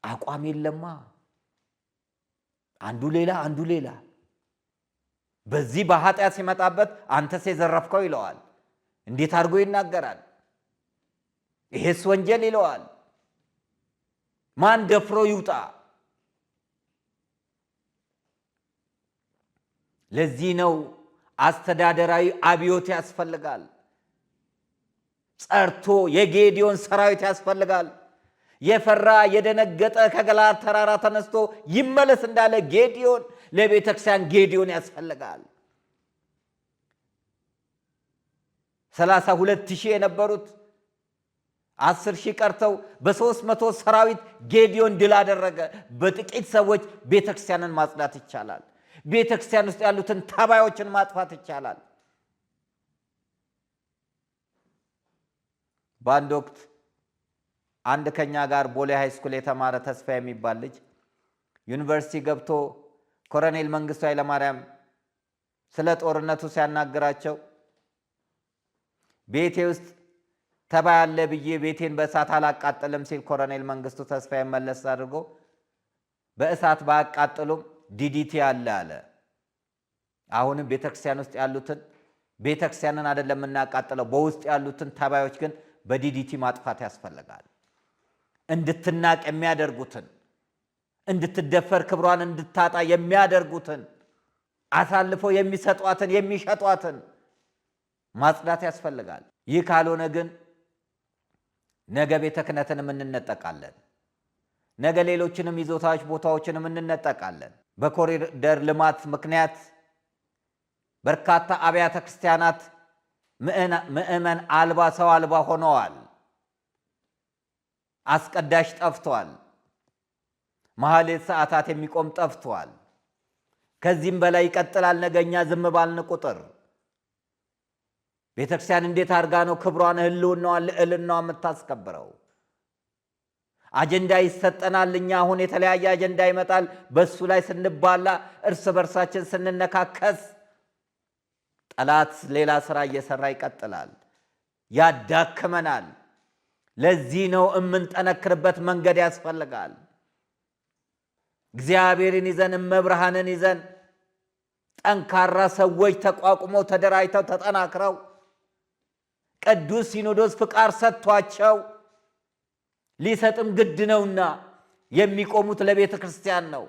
አቋም የለማ። አንዱ ሌላ በዚህ በኃጢአት ሲመጣበት አንተስ የዘረፍከው ይለዋል። እንዴት አድርጎ ይናገራል? ይሄስ ወንጀል ይለዋል። ማን ደፍሮ ይውጣ? ለዚህ ነው አስተዳደራዊ አብዮት ያስፈልጋል። ጸርቶ የጌዲዮን ሰራዊት ያስፈልጋል። የፈራ የደነገጠ ከገለዓድ ተራራ ተነስቶ ይመለስ እንዳለ ጌዲዮን ለቤተክርስቲያን ጌዲዮን ያስፈልጋል። 32,000 የነበሩት 10,000 ቀርተው በ300 ሰራዊት ጌዲዮን ድል አደረገ። በጥቂት ሰዎች ቤተክርስቲያንን ማጽዳት ይቻላል። ቤተክርስቲያን ውስጥ ያሉትን ተባዮችን ማጥፋት ይቻላል። በአንድ ወቅት አንድ ከኛ ጋር ቦሌ ሃይ ስኩል የተማረ ተስፋ የሚባል ልጅ ዩኒቨርሲቲ ገብቶ ኮሎኔል መንግስቱ ኃይለማርያም ስለ ጦርነቱ ሲያናግራቸው ቤቴ ውስጥ ተባይ አለ ብዬ ቤቴን በእሳት አላቃጥልም ሲል ኮሎኔል መንግስቱ ተስፋዬ መለስ አድርጎ በእሳት ባያቃጥሉም ዲዲቲ አለ። አሁንም ቤተክርስቲያን ውስጥ ያሉትን ቤተክርስቲያንን አይደለም እናቃጥለው፣ በውስጥ ያሉትን ተባዮች ግን በዲዲቲ ማጥፋት ያስፈልጋል። እንድትናቅ የሚያደርጉትን፣ እንድትደፈር ክብሯን እንድታጣ የሚያደርጉትን፣ አሳልፈው የሚሰጧትን የሚሸጧትን ማጽዳት ያስፈልጋል። ይህ ካልሆነ ግን ነገ ቤተ ክህነትንም እንነጠቃለን። ነገ ሌሎችንም ይዞታዎች ቦታዎችንም እንነጠቃለን። በኮሪደር ልማት ምክንያት በርካታ አብያተ ክርስቲያናት ምእመን አልባ ሰው አልባ ሆነዋል። አስቀዳሽ ጠፍቷል። ማህሌት ሰዓታት የሚቆም ጠፍቷል። ከዚህም በላይ ይቀጥላል። ነገኛ ዝም ባልን ቁጥር ቤተክርስቲያን እንዴት አድርጋ ነው ክብሯን ህልውናዋን ልዕልናዋን የምታስከብረው? አጀንዳ ይሰጠናል። እኛ አሁን የተለያየ አጀንዳ ይመጣል። በሱ ላይ ስንባላ፣ እርስ በርሳችን ስንነካከስ ጠላት ሌላ ስራ እየሰራ ይቀጥላል፣ ያዳክመናል። ለዚህ ነው የምንጠነክርበት መንገድ ያስፈልጋል። እግዚአብሔርን ይዘን እመብርሃንን ይዘን ጠንካራ ሰዎች ተቋቁመው ተደራጅተው ተጠናክረው ቅዱስ ሲኖዶስ ፍቃድ ሰጥቷቸው ሊሰጥም ግድ ነውና የሚቆሙት ለቤተ ክርስቲያን ነው።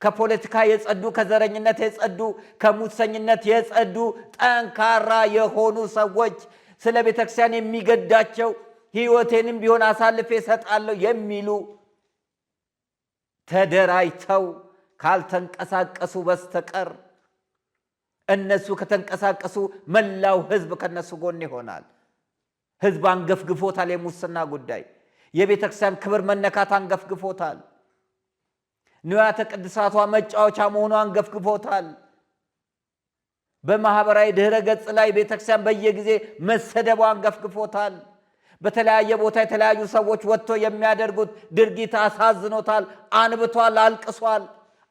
ከፖለቲካ የጸዱ፣ ከዘረኝነት የጸዱ፣ ከሙሰኝነት የጸዱ ጠንካራ የሆኑ ሰዎች ስለ ቤተ ክርስቲያን የሚገዳቸው ሕይወቴንም ቢሆን አሳልፌ እሰጣለሁ የሚሉ ተደራጅተው ካልተንቀሳቀሱ በስተቀር እነሱ ከተንቀሳቀሱ መላው ሕዝብ ከነሱ ጎን ይሆናል። ሕዝብ አንገፍግፎታል። የሙስና ጉዳይ፣ የቤተ ክርስቲያን ክብር መነካት አንገፍግፎታል። ንዋያተ ቅድሳቷ መጫወቻ መሆኗ አንገፍግፎታል። በማህበራዊ ድህረ ገጽ ላይ ቤተ ክርስቲያን በየጊዜ መሰደቧ አንገፍግፎታል። በተለያየ ቦታ የተለያዩ ሰዎች ወጥቶ የሚያደርጉት ድርጊት አሳዝኖታል፣ አንብቷል፣ አልቅሷል፣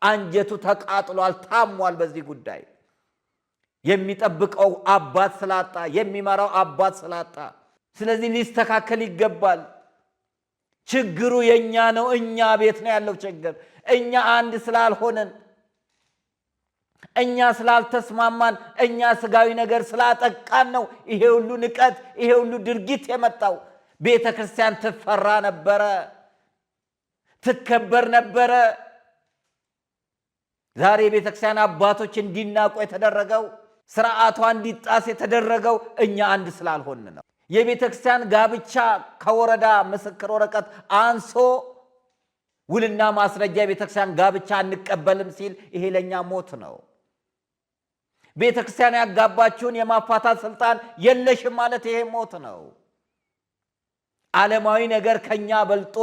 አንጀቱ ተቃጥሏል፣ ታሟል። በዚህ ጉዳይ የሚጠብቀው አባት ስላጣ፣ የሚመራው አባት ስላጣ፣ ስለዚህ ሊስተካከል ይገባል። ችግሩ የኛ ነው። እኛ ቤት ነው ያለው ችግር። እኛ አንድ ስላልሆንን እኛ ስላልተስማማን እኛ ስጋዊ ነገር ስላጠቃን ነው ይሄ ሁሉ ንቀት ይሄ ሁሉ ድርጊት የመጣው። ቤተክርስቲያን ትፈራ ነበረ፣ ትከበር ነበረ። ዛሬ ቤተክርስቲያን አባቶች እንዲናቁ የተደረገው ስርዓቷ እንዲጣስ የተደረገው እኛ አንድ ስላልሆን ነው። የቤተክርስቲያን ጋብቻ ከወረዳ ምስክር ወረቀት አንሶ ውልና ማስረጃ የቤተክርስቲያን ጋብቻ አንቀበልም ሲል ይሄ ለኛ ሞት ነው። ቤተክርስቲያን ያጋባችውን የማፋታት ስልጣን የለሽም ማለት ይሄ ሞት ነው። ዓለማዊ ነገር ከኛ በልጦ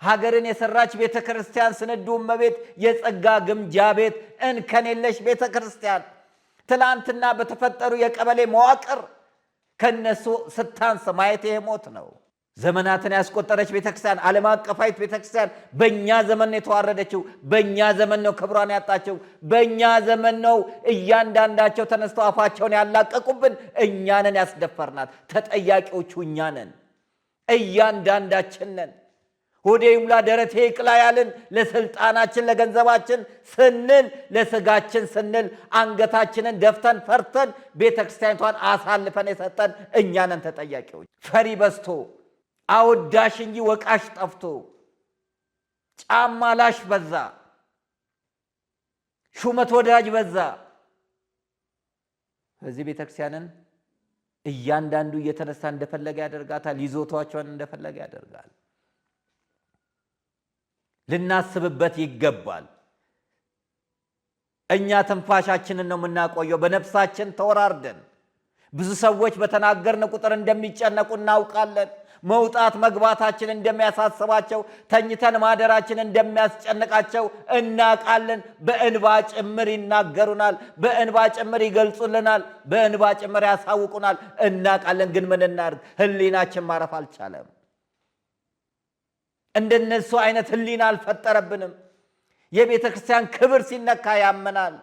ሀገርን የሰራች ቤተክርስቲያን ስንዱ እመቤት የጸጋ ግምጃ ቤት እንከን የለሽ ቤተክርስቲያን ትላንትና በተፈጠሩ የቀበሌ መዋቅር ከነሱ ስታንስ ማየት ይሄ ሞት ነው። ዘመናትን ያስቆጠረች ቤተክርስቲያን ዓለም አቀፋዊት ቤተክርስቲያን በእኛ ዘመን ነው የተዋረደችው። በእኛ ዘመን ነው ክብሯን ያጣችው። በእኛ ዘመን ነው እያንዳንዳቸው ተነስተው አፋቸውን ያላቀቁብን። እኛ ነን ያስደፈርናት። ተጠያቂዎቹ እኛ ነን፣ እያንዳንዳችን ነን። ሆዴ ይሙላ ደረቴ ይቅላ ያልን ለስልጣናችን ለገንዘባችን ስንል ለስጋችን ስንል አንገታችንን ደፍተን ፈርተን ቤተክርስቲያኒቷን አሳልፈን የሰጠን እኛ ነን ተጠያቂዎች። ፈሪ በዝቶ አወዳሽ እንጂ ወቃሽ ጠፍቶ ጫማ ላሽ በዛ፣ ሹመት ወዳጅ በዛ። በዚህ ቤተክርስቲያንን እያንዳንዱ እየተነሳ እንደፈለገ ያደርጋታል። ይዞታቸውን እንደፈለገ ያደርጋል። ልናስብበት ይገባል። እኛ ትንፋሻችንን ነው የምናቆየው በነፍሳችን ተወራርደን። ብዙ ሰዎች በተናገርን ቁጥር እንደሚጨነቁ እናውቃለን። መውጣት መግባታችን እንደሚያሳስባቸው፣ ተኝተን ማደራችን እንደሚያስጨንቃቸው እናውቃለን። በእንባ ጭምር ይናገሩናል፣ በእንባ ጭምር ይገልጹልናል፣ በእንባ ጭምር ያሳውቁናል። እናውቃለን። ግን ምን እናድርግ? ህሊናችን ማረፍ አልቻለም። እንደነሱ አይነት ህሊና አልፈጠረብንም። የቤተ ክርስቲያን ክብር ሲነካ ያመናል።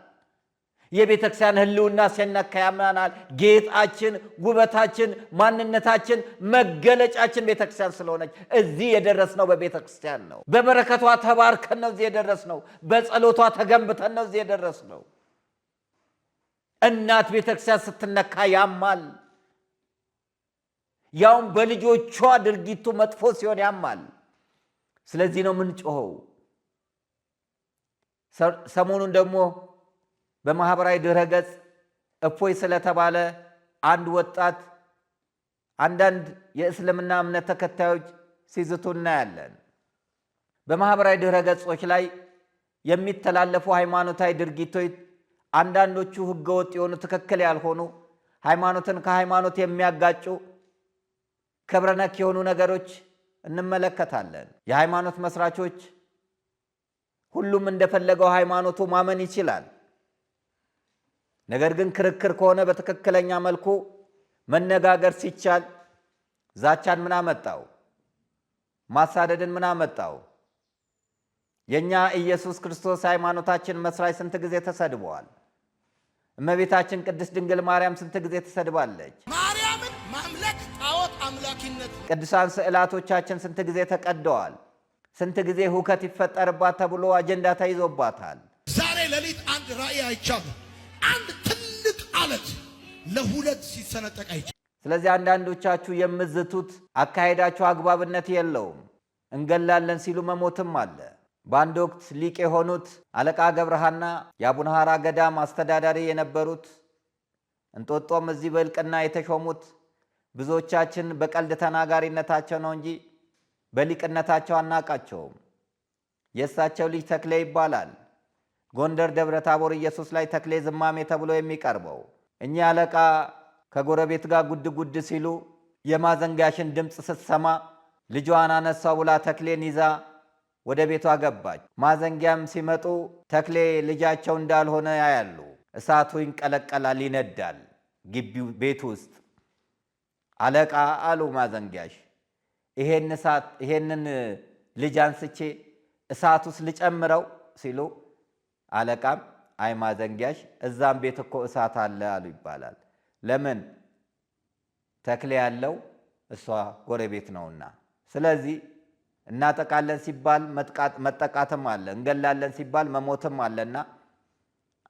የቤተ ክርስቲያን ህልውና ሲነካ ያመናል። ጌጣችን፣ ውበታችን፣ ማንነታችን፣ መገለጫችን ቤተ ክርስቲያን ስለሆነች እዚህ የደረስነው በቤተ ክርስቲያን ነው። በበረከቷ ተባርከን ነው እዚህ የደረስነው። በጸሎቷ ተገንብተን ነው እዚህ የደረስነው። እናት ቤተ ክርስቲያን ስትነካ ያማል። ያውም በልጆቿ ድርጊቱ መጥፎ ሲሆን ያማል። ስለዚህ ነው ምንጮኸው። ሰሞኑን ደግሞ በማህበራዊ ድረገጽ እፎይ ስለተባለ አንድ ወጣት አንዳንድ የእስልምና እምነት ተከታዮች ሲዝቱ እናያለን። በማህበራዊ ድረገጾች ላይ የሚተላለፉ ሃይማኖታዊ ድርጊቶች አንዳንዶቹ ህገወጥ የሆኑ ትክክል ያልሆኑ ሃይማኖትን ከሃይማኖት የሚያጋጩ ክብረ ነክ የሆኑ ነገሮች እንመለከታለን። የሃይማኖት መስራቾች ሁሉም እንደፈለገው ሃይማኖቱ ማመን ይችላል። ነገር ግን ክርክር ከሆነ በትክክለኛ መልኩ መነጋገር ሲቻል ዛቻን ምን አመጣው? ማሳደድን ምን አመጣው? የኛ ኢየሱስ ክርስቶስ ሃይማኖታችን መስራች ስንት ጊዜ ተሰድበዋል። እመቤታችን ቅድስት ድንግል ማርያም ስንት ጊዜ ተሰድባለች። ማርያምን ማምለክ ጣዖት አምላኪነት። ቅዱሳን ስዕላቶቻችን ስንት ጊዜ ተቀደዋል። ስንት ጊዜ ሁከት ይፈጠርባት ተብሎ አጀንዳ ተይዞባታል። ዛሬ ሌሊት አንድ ራእይ አይቻለሁ። አንድ ትልቅ አለት ለሁለት ሲሰነጠቅ አይቻለሁ። ስለዚህ አንዳንዶቻችሁ የምዝቱት አካሄዳችሁ አግባብነት የለውም። እንገላለን ሲሉ መሞትም አለ። በአንድ ወቅት ሊቅ የሆኑት አለቃ ገብረሃና የአቡነ ሐራ ገዳም አስተዳዳሪ የነበሩት እንጦጦም እዚህ በእልቅና የተሾሙት ብዙዎቻችን በቀልድ ተናጋሪነታቸው ነው እንጂ በሊቅነታቸው አናቃቸውም። የእሳቸው ልጅ ተክሌ ይባላል። ጎንደር ደብረ ታቦር ኢየሱስ ላይ ተክሌ ዝማሜ ተብሎ የሚቀርበው እኚህ አለቃ ከጎረቤት ጋር ጉድ ጉድ ሲሉ የማዘንጋሽን ድምፅ ስትሰማ ልጇን አነሳው ብላ ተክሌን ይዛ ወደ ቤቷ ገባች። ማዘንጊያም ሲመጡ ተክሌ ልጃቸው እንዳልሆነ ያያሉ። እሳቱ ይንቀለቀላል፣ ይነዳል ግቢው ቤት ውስጥ። አለቃ አሉ ማዘንጊያሽ ይሄንን ልጅ አንስቼ እሳት ውስጥ ልጨምረው ሲሉ አለቃም አይ ማዘንጊያሽ እዛም ቤት እኮ እሳት አለ አሉ ይባላል። ለምን? ተክሌ ያለው እሷ ጎረቤት ነውና። ስለዚህ እናጠቃለን ሲባል መጠቃትም አለ፣ እንገላለን ሲባል መሞትም አለና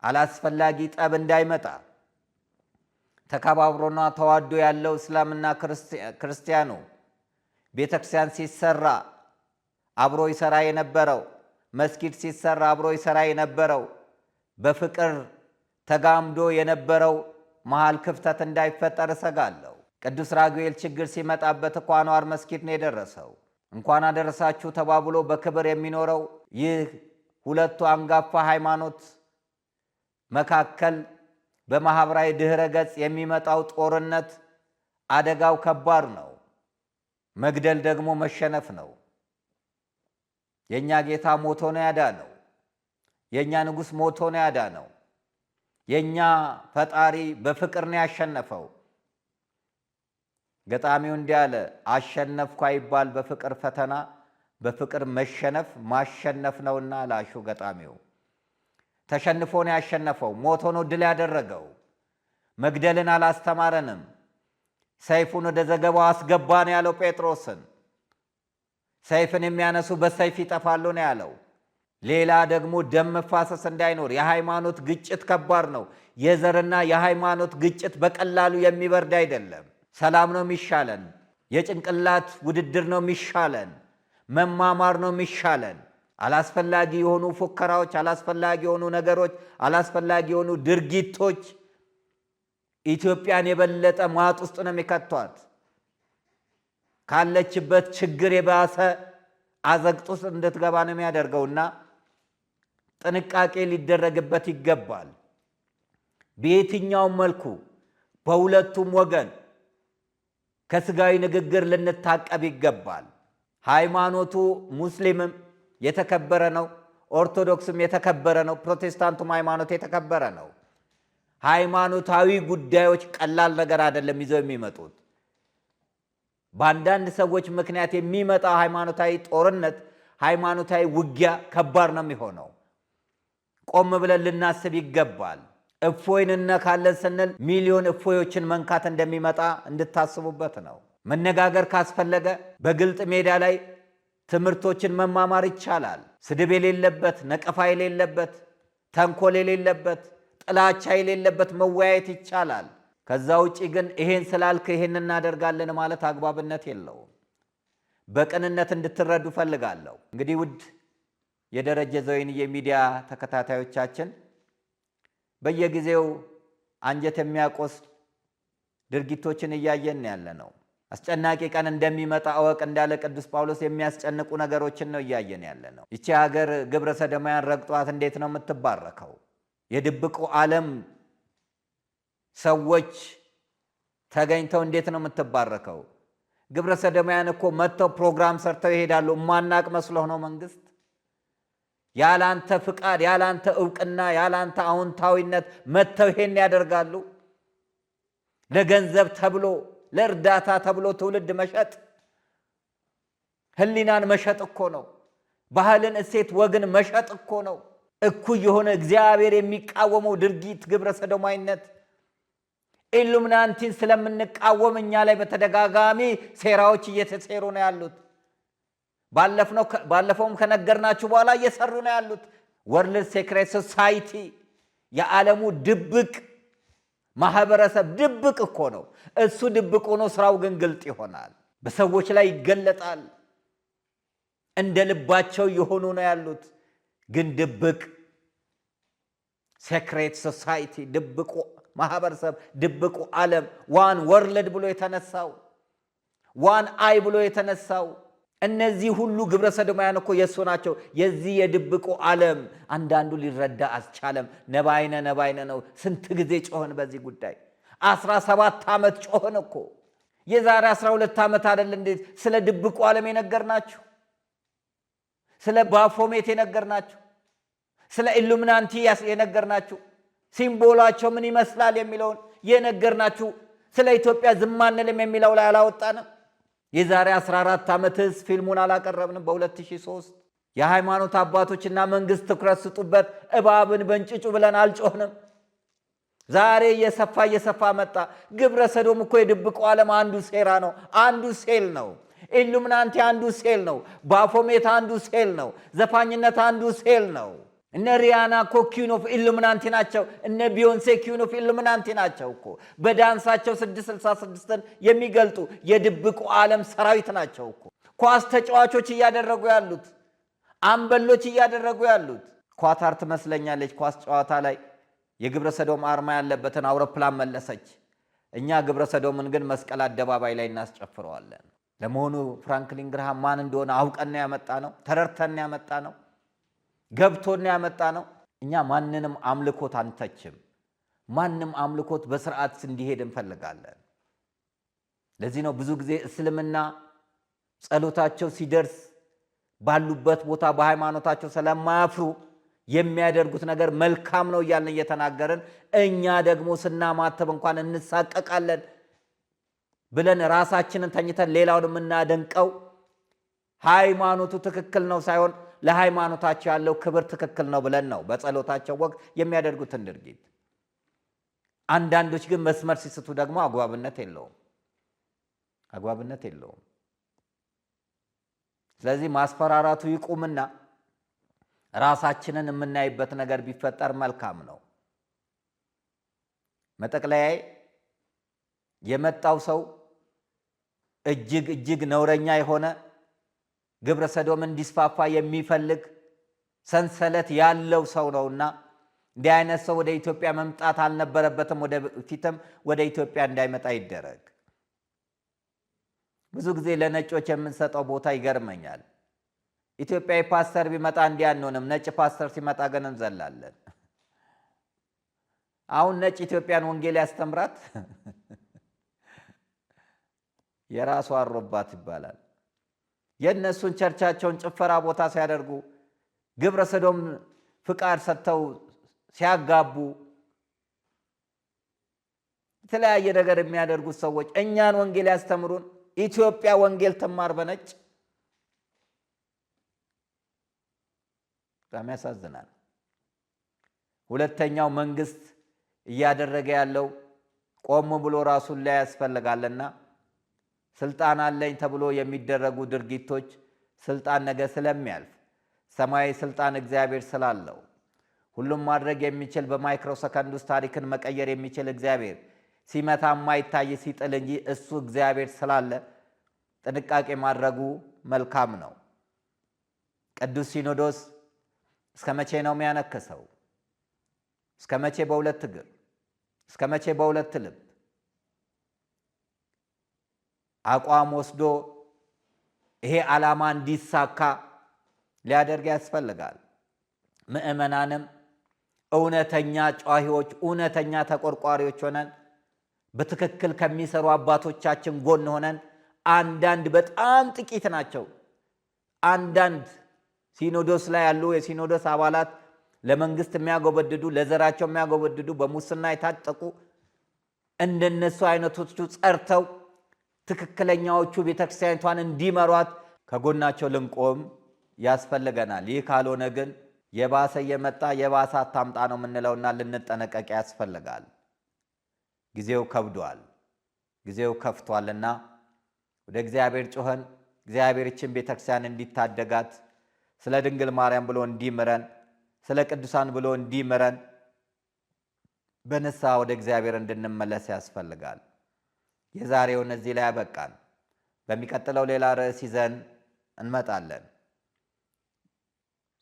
አላስፈላጊ ጠብ እንዳይመጣ ተከባብሮና ተዋዶ ያለው እስላምና ክርስቲያኑ ቤተክርስቲያን ሲሰራ አብሮ ይሰራ የነበረው መስጊድ ሲሰራ አብሮ ይሰራ የነበረው በፍቅር ተጋምዶ የነበረው መሃል ክፍተት እንዳይፈጠር እሰጋለሁ። ቅዱስ ራጉኤል ችግር ሲመጣበት እኮ አንዋር መስጊድ ነው የደረሰው። እንኳን አደረሳችሁ ተባብሎ በክብር የሚኖረው ይህ ሁለቱ አንጋፋ ሃይማኖት መካከል በማህበራዊ ድህረ ገጽ የሚመጣው ጦርነት አደጋው ከባድ ነው። መግደል ደግሞ መሸነፍ ነው። የኛ ጌታ ሞቶ ነው ያዳነው። የኛ ንጉሥ ሞቶ ነው ያዳነው። የኛ ፈጣሪ በፍቅር ነው ያሸነፈው። ገጣሚው እንዲህ አለ፣ አሸነፍኩ አይባል በፍቅር ፈተና፣ በፍቅር መሸነፍ ማሸነፍ ነውና ላሹ ገጣሚው። ተሸንፎ ነው ያሸነፈው። ሞቶ ነው ድል ያደረገው። መግደልን አላስተማረንም። ሰይፉን ወደ ዘገባው አስገባ ነው ያለው ጴጥሮስን። ሰይፍን የሚያነሱ በሰይፍ ይጠፋሉ ነው ያለው። ሌላ ደግሞ ደም መፋሰስ እንዳይኖር። የሃይማኖት ግጭት ከባድ ነው። የዘርና የሃይማኖት ግጭት በቀላሉ የሚበርድ አይደለም። ሰላም ነው የሚሻለን። የጭንቅላት ውድድር ነው የሚሻለን። መማማር ነው የሚሻለን። አላስፈላጊ የሆኑ ፉከራዎች፣ አላስፈላጊ የሆኑ ነገሮች፣ አላስፈላጊ የሆኑ ድርጊቶች ኢትዮጵያን የበለጠ ማጥ ውስጥ ነው የሚከቷት። ካለችበት ችግር የባሰ አዘቅጥ ውስጥ እንድትገባ ነው የሚያደርገውና ጥንቃቄ ሊደረግበት ይገባል። በየትኛውም መልኩ በሁለቱም ወገን ከስጋዊ ንግግር ልንታቀብ ይገባል። ሃይማኖቱ ሙስሊምም የተከበረ ነው፣ ኦርቶዶክስም የተከበረ ነው፣ ፕሮቴስታንቱም ሃይማኖት የተከበረ ነው። ሃይማኖታዊ ጉዳዮች ቀላል ነገር አይደለም ይዘው የሚመጡት። በአንዳንድ ሰዎች ምክንያት የሚመጣው ሃይማኖታዊ ጦርነት፣ ሃይማኖታዊ ውጊያ ከባድ ነው የሚሆነው። ቆም ብለን ልናስብ ይገባል። እፎይን እነካለን ስንል ሚሊዮን እፎዮችን መንካት እንደሚመጣ እንድታስቡበት ነው። መነጋገር ካስፈለገ በግልጥ ሜዳ ላይ ትምህርቶችን መማማር ይቻላል። ስድብ የሌለበት፣ ነቀፋ የሌለበት፣ ተንኮል የሌለበት፣ ጥላቻ የሌለበት መወያየት ይቻላል። ከዛ ውጪ ግን ይሄን ስላልክ ይሄን እናደርጋለን ማለት አግባብነት የለውም። በቅንነት እንድትረዱ ፈልጋለሁ። እንግዲህ ውድ የደረጀ ዘወይንዬ ሚዲያ ተከታታዮቻችን በየጊዜው አንጀት የሚያቆስ ድርጊቶችን እያየን ያለ ነው። አስጨናቂ ቀን እንደሚመጣ እወቅ እንዳለ ቅዱስ ጳውሎስ የሚያስጨንቁ ነገሮችን ነው እያየን ያለ ነው። ይቺ ሀገር ግብረ ሰዶማውያን ረግጧት እንዴት ነው የምትባረከው? የድብቁ ዓለም ሰዎች ተገኝተው እንዴት ነው የምትባረከው? ግብረ ሰዶማውያን እኮ መጥተው ፕሮግራም ሰርተው ይሄዳሉ። ማናቅ መስሎህ ነው መንግስት? ያላንተ ፍቃድ፣ ያላንተ እውቅና፣ ያላንተ አዎንታዊነት መጥተው ይሄን ያደርጋሉ። ለገንዘብ ተብሎ ለእርዳታ ተብሎ ትውልድ መሸጥ፣ ህሊናን መሸጥ እኮ ነው። ባህልን፣ እሴት፣ ወግን መሸጥ እኮ ነው። እኩይ የሆነ እግዚአብሔር የሚቃወመው ድርጊት ግብረ ሰዶማዊነት። ኢሉሚናንቲን ስለምንቃወም እኛ ላይ በተደጋጋሚ ሴራዎች እየተሴሩ ነው ያሉት። ባለፈውም ከነገርናችሁ በኋላ እየሰሩ ነው ያሉት። ወርልድ ሴክሬት ሶሳይቲ የዓለሙ ድብቅ ማህበረሰብ ድብቅ እኮ ነው። እሱ ድብቅ ሆኖ ስራው ግን ግልጥ ይሆናል። በሰዎች ላይ ይገለጣል። እንደ ልባቸው የሆኑ ነው ያሉት። ግን ድብቅ ሴክሬት ሶሳይቲ፣ ድብቁ ማህበረሰብ፣ ድብቁ ዓለም፣ ዋን ወርልድ ብሎ የተነሳው፣ ዋን አይ ብሎ የተነሳው እነዚህ ሁሉ ግብረ ሰዶማውያን እኮ የእሱ ናቸው። የዚህ የድብቁ ዓለም አንዳንዱ ሊረዳ አልቻለም። ነባይነ ነው። ስንት ጊዜ ጮህን በዚህ ጉዳይ? 17 ዓመት ጮህን እኮ። የዛሬ 12 ዓመት አይደል እንዴ ስለ ድብቁ ዓለም የነገርናችሁ? ስለ ባፎሜት የነገርናችሁ? ስለ ኢሉሚናንቲ የነገርናችሁ? ሲምቦላቸው ምን ይመስላል የሚለውን የነገርናችሁ? ስለ ኢትዮጵያ ዝም አንልም የሚለው ላይ አላወጣንም? የዛሬ 14 ዓመትስ ፊልሙን አላቀረብንም? በ2003 የሃይማኖት አባቶችና መንግስት ትኩረት ስጡበት፣ እባብን በእንጭጩ ብለን አልጮህንም? ዛሬ እየሰፋ መጣ። ግብረ ሰዶም እኮ የድብቁ ዓለም አንዱ ሴራ ነው፣ አንዱ ሴል ነው። ኢሉሚናንቲ አንዱ ሴል ነው። ባፎሜት አንዱ ሴል ነው። ዘፋኝነት አንዱ ሴል ነው። እነ ሪያና እኮ ኪን ኦፍ ኢሉሚናንቲ ናቸው። እነ ቢዮንሴ ኪን ኦፍ ኢሉሚናንቲ ናቸው እኮ። በዳንሳቸው 666ን የሚገልጡ የድብቁ ዓለም ሰራዊት ናቸው እኮ። ኳስ ተጫዋቾች እያደረጉ ያሉት፣ አምበሎች እያደረጉ ያሉት። ኳታር ትመስለኛለች ኳስ ጨዋታ ላይ የግብረ ሰዶም አርማ ያለበትን አውሮፕላን መለሰች። እኛ ግብረ ሰዶምን ግን መስቀል አደባባይ ላይ እናስጨፍረዋለን። ለመሆኑ ፍራንክሊን ግርሃም ማን እንደሆነ አውቀን ያመጣ ነው? ተረድተን ያመጣ ነው? ገብቶን ያመጣ ነው? እኛ ማንንም አምልኮት አንተችም። ማንም አምልኮት በስርዓት እንዲሄድ እንፈልጋለን። ለዚህ ነው ብዙ ጊዜ እስልምና ጸሎታቸው ሲደርስ ባሉበት ቦታ በሃይማኖታቸው ስለማያፍሩ የሚያደርጉት ነገር መልካም ነው እያልን እየተናገርን እኛ ደግሞ ስናማተብ እንኳን እንሳቀቃለን ብለን ራሳችንን ተኝተን ሌላውን የምናደንቀው ሃይማኖቱ ትክክል ነው ሳይሆን ለሃይማኖታቸው ያለው ክብር ትክክል ነው ብለን ነው በጸሎታቸው ወቅት የሚያደርጉትን ድርጊት። አንዳንዶች ግን መስመር ሲስቱ ደግሞ አግባብነት የለውም። ስለዚህ ማስፈራራቱ ይቁምና ራሳችንን የምናይበት ነገር ቢፈጠር መልካም ነው። መጠቅለያዬ የመጣው ሰው እጅግ ነውረኛ የሆነ ግብረ ሰዶም እንዲስፋፋ የሚፈልግ ሰንሰለት ያለው ሰው ነውና እንዲህ አይነት ሰው ወደ ኢትዮጵያ መምጣት አልነበረበትም። ወደፊትም ወደ ኢትዮጵያ እንዳይመጣ ይደረግ። ብዙ ጊዜ ለነጮች የምንሰጠው ቦታ ይገርመኛል። ኢትዮጵያዊ ፓስተር ቢመጣ እንዲህ አንሆንም፣ ነጭ ፓስተር ሲመጣ ግን እንዘላለን። አሁን ነጭ ኢትዮጵያን ወንጌል ያስተምራት የራሱ አሮባት ይባላል። የእነሱን ቸርቻቸውን ጭፈራ ቦታ ሲያደርጉ ግብረ ሰዶም ፍቃድ ሰጥተው ሲያጋቡ የተለያየ ነገር የሚያደርጉት ሰዎች እኛን ወንጌል ያስተምሩን። ኢትዮጵያ ወንጌል ትማር በነጭ። በጣም ያሳዝናል። ሁለተኛው መንግስት እያደረገ ያለው ቆም ብሎ ራሱን ላይ ያስፈልጋልና ስልጣን አለኝ ተብሎ የሚደረጉ ድርጊቶች ስልጣን ነገ ስለሚያልፍ ሰማያዊ ስልጣን እግዚአብሔር ስላለው ሁሉም ማድረግ የሚችል በማይክሮ ሰከንድ ውስጥ ታሪክን መቀየር የሚችል እግዚአብሔር ሲመታ የማይታይ ሲጥል እንጂ እሱ እግዚአብሔር ስላለ ጥንቃቄ ማድረጉ መልካም ነው። ቅዱስ ሲኖዶስ እስከ መቼ ነው የሚያነክሰው? እስከ መቼ በሁለት እግር? እስከ መቼ በሁለት ልብ? አቋም ወስዶ ይሄ ዓላማ እንዲሳካ ሊያደርግ ያስፈልጋል። ምእመናንም እውነተኛ ጨዋሂዎች፣ እውነተኛ ተቆርቋሪዎች ሆነን በትክክል ከሚሰሩ አባቶቻችን ጎን ሆነን አንዳንድ በጣም ጥቂት ናቸው አንዳንድ ሲኖዶስ ላይ ያሉ የሲኖዶስ አባላት ለመንግስት የሚያጎበድዱ ለዘራቸው የሚያጎበድዱ በሙስና የታጠቁ እንደነሱ አይነቶቹ ጸርተው ትክክለኛዎቹ ቤተክርስቲያኒቷን እንዲመሯት ከጎናቸው ልንቆም ያስፈልገናል። ይህ ካልሆነ ግን የባሰ የመጣ የባሰ አታምጣ ነው የምንለውና ልንጠነቀቅ ያስፈልጋል። ጊዜው ከብዷል፣ ጊዜው ከፍቷልና ወደ እግዚአብሔር ጮኸን እግዚአብሔር ይህችን ቤተክርስቲያን እንዲታደጋት ስለ ድንግል ማርያም ብሎ እንዲምረን ስለ ቅዱሳን ብሎ እንዲምረን በንስሐ ወደ እግዚአብሔር እንድንመለስ ያስፈልጋል። የዛሬውን እዚህ ላይ ያበቃን። በሚቀጥለው ሌላ ርዕስ ይዘን እንመጣለን።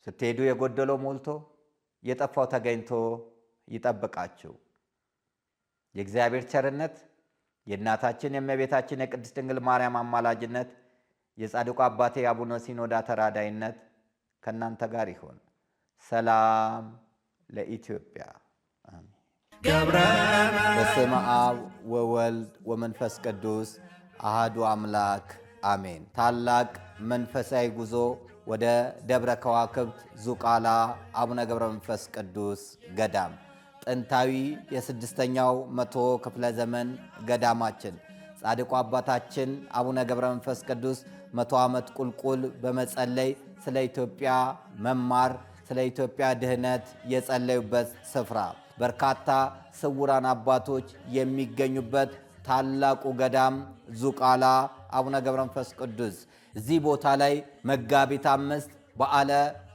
ስትሄዱ የጎደለው ሞልቶ የጠፋው ተገኝቶ ይጠብቃችሁ። የእግዚአብሔር ቸርነት፣ የእናታችን የእመቤታችን የቅድስት ድንግል ማርያም አማላጅነት፣ የጻድቁ አባቴ አቡነ ሲኖዳ ተራዳይነት ከእናንተ ጋር ይሁን። ሰላም ለኢትዮጵያ። አሜን። በስመ አብ ወወልድ ወመንፈስ ቅዱስ አሃዱ አምላክ አሜን። ታላቅ መንፈሳዊ ጉዞ ወደ ደብረ ከዋክብት ዙቃላ አቡነ ገብረ መንፈስ ቅዱስ ገዳም ጥንታዊ የስድስተኛው መቶ ክፍለ ዘመን ገዳማችን ጻድቁ አባታችን አቡነ ገብረ መንፈስ ቅዱስ 100 ዓመት ቁልቁል በመጸለይ ስለ ኢትዮጵያ መማር ስለ ኢትዮጵያ ድህነት የጸለዩበት ስፍራ በርካታ ስውራን አባቶች የሚገኙበት ታላቁ ገዳም ዙቃላ አቡነ ገብረ መንፈስ ቅዱስ። እዚህ ቦታ ላይ መጋቢት 5 በዓለ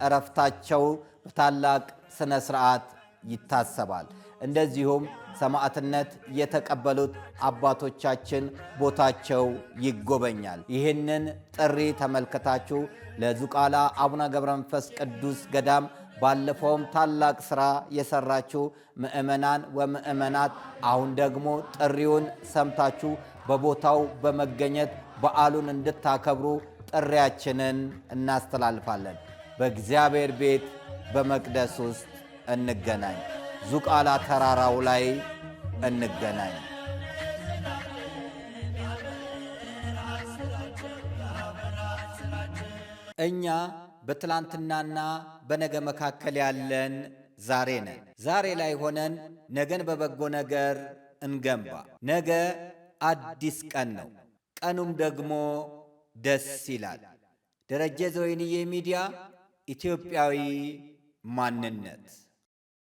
ዕረፍታቸው በታላቅ ስነ ስርዓት ይታሰባል። እንደዚሁም ሰማዕትነት የተቀበሉት አባቶቻችን ቦታቸው ይጎበኛል። ይህንን ጥሪ ተመልከታችሁ ለዙቃላ አቡነ ገብረ መንፈስ ቅዱስ ገዳም ባለፈውም ታላቅ ሥራ የሰራችሁ ምእመናን ወምእመናት አሁን ደግሞ ጥሪውን ሰምታችሁ በቦታው በመገኘት በዓሉን እንድታከብሩ ጥሪያችንን እናስተላልፋለን። በእግዚአብሔር ቤት በመቅደስ ውስጥ እንገናኝ። ዙቃላ ተራራው ላይ እንገናኝ። እኛ በትላንትናና በነገ መካከል ያለን ዛሬ ነን። ዛሬ ላይ ሆነን ነገን በበጎ ነገር እንገንባ። ነገ አዲስ ቀን ነው። ቀኑም ደግሞ ደስ ይላል። ደረጀ ዘወይንዬ ሚዲያ ኢትዮጵያዊ ማንነት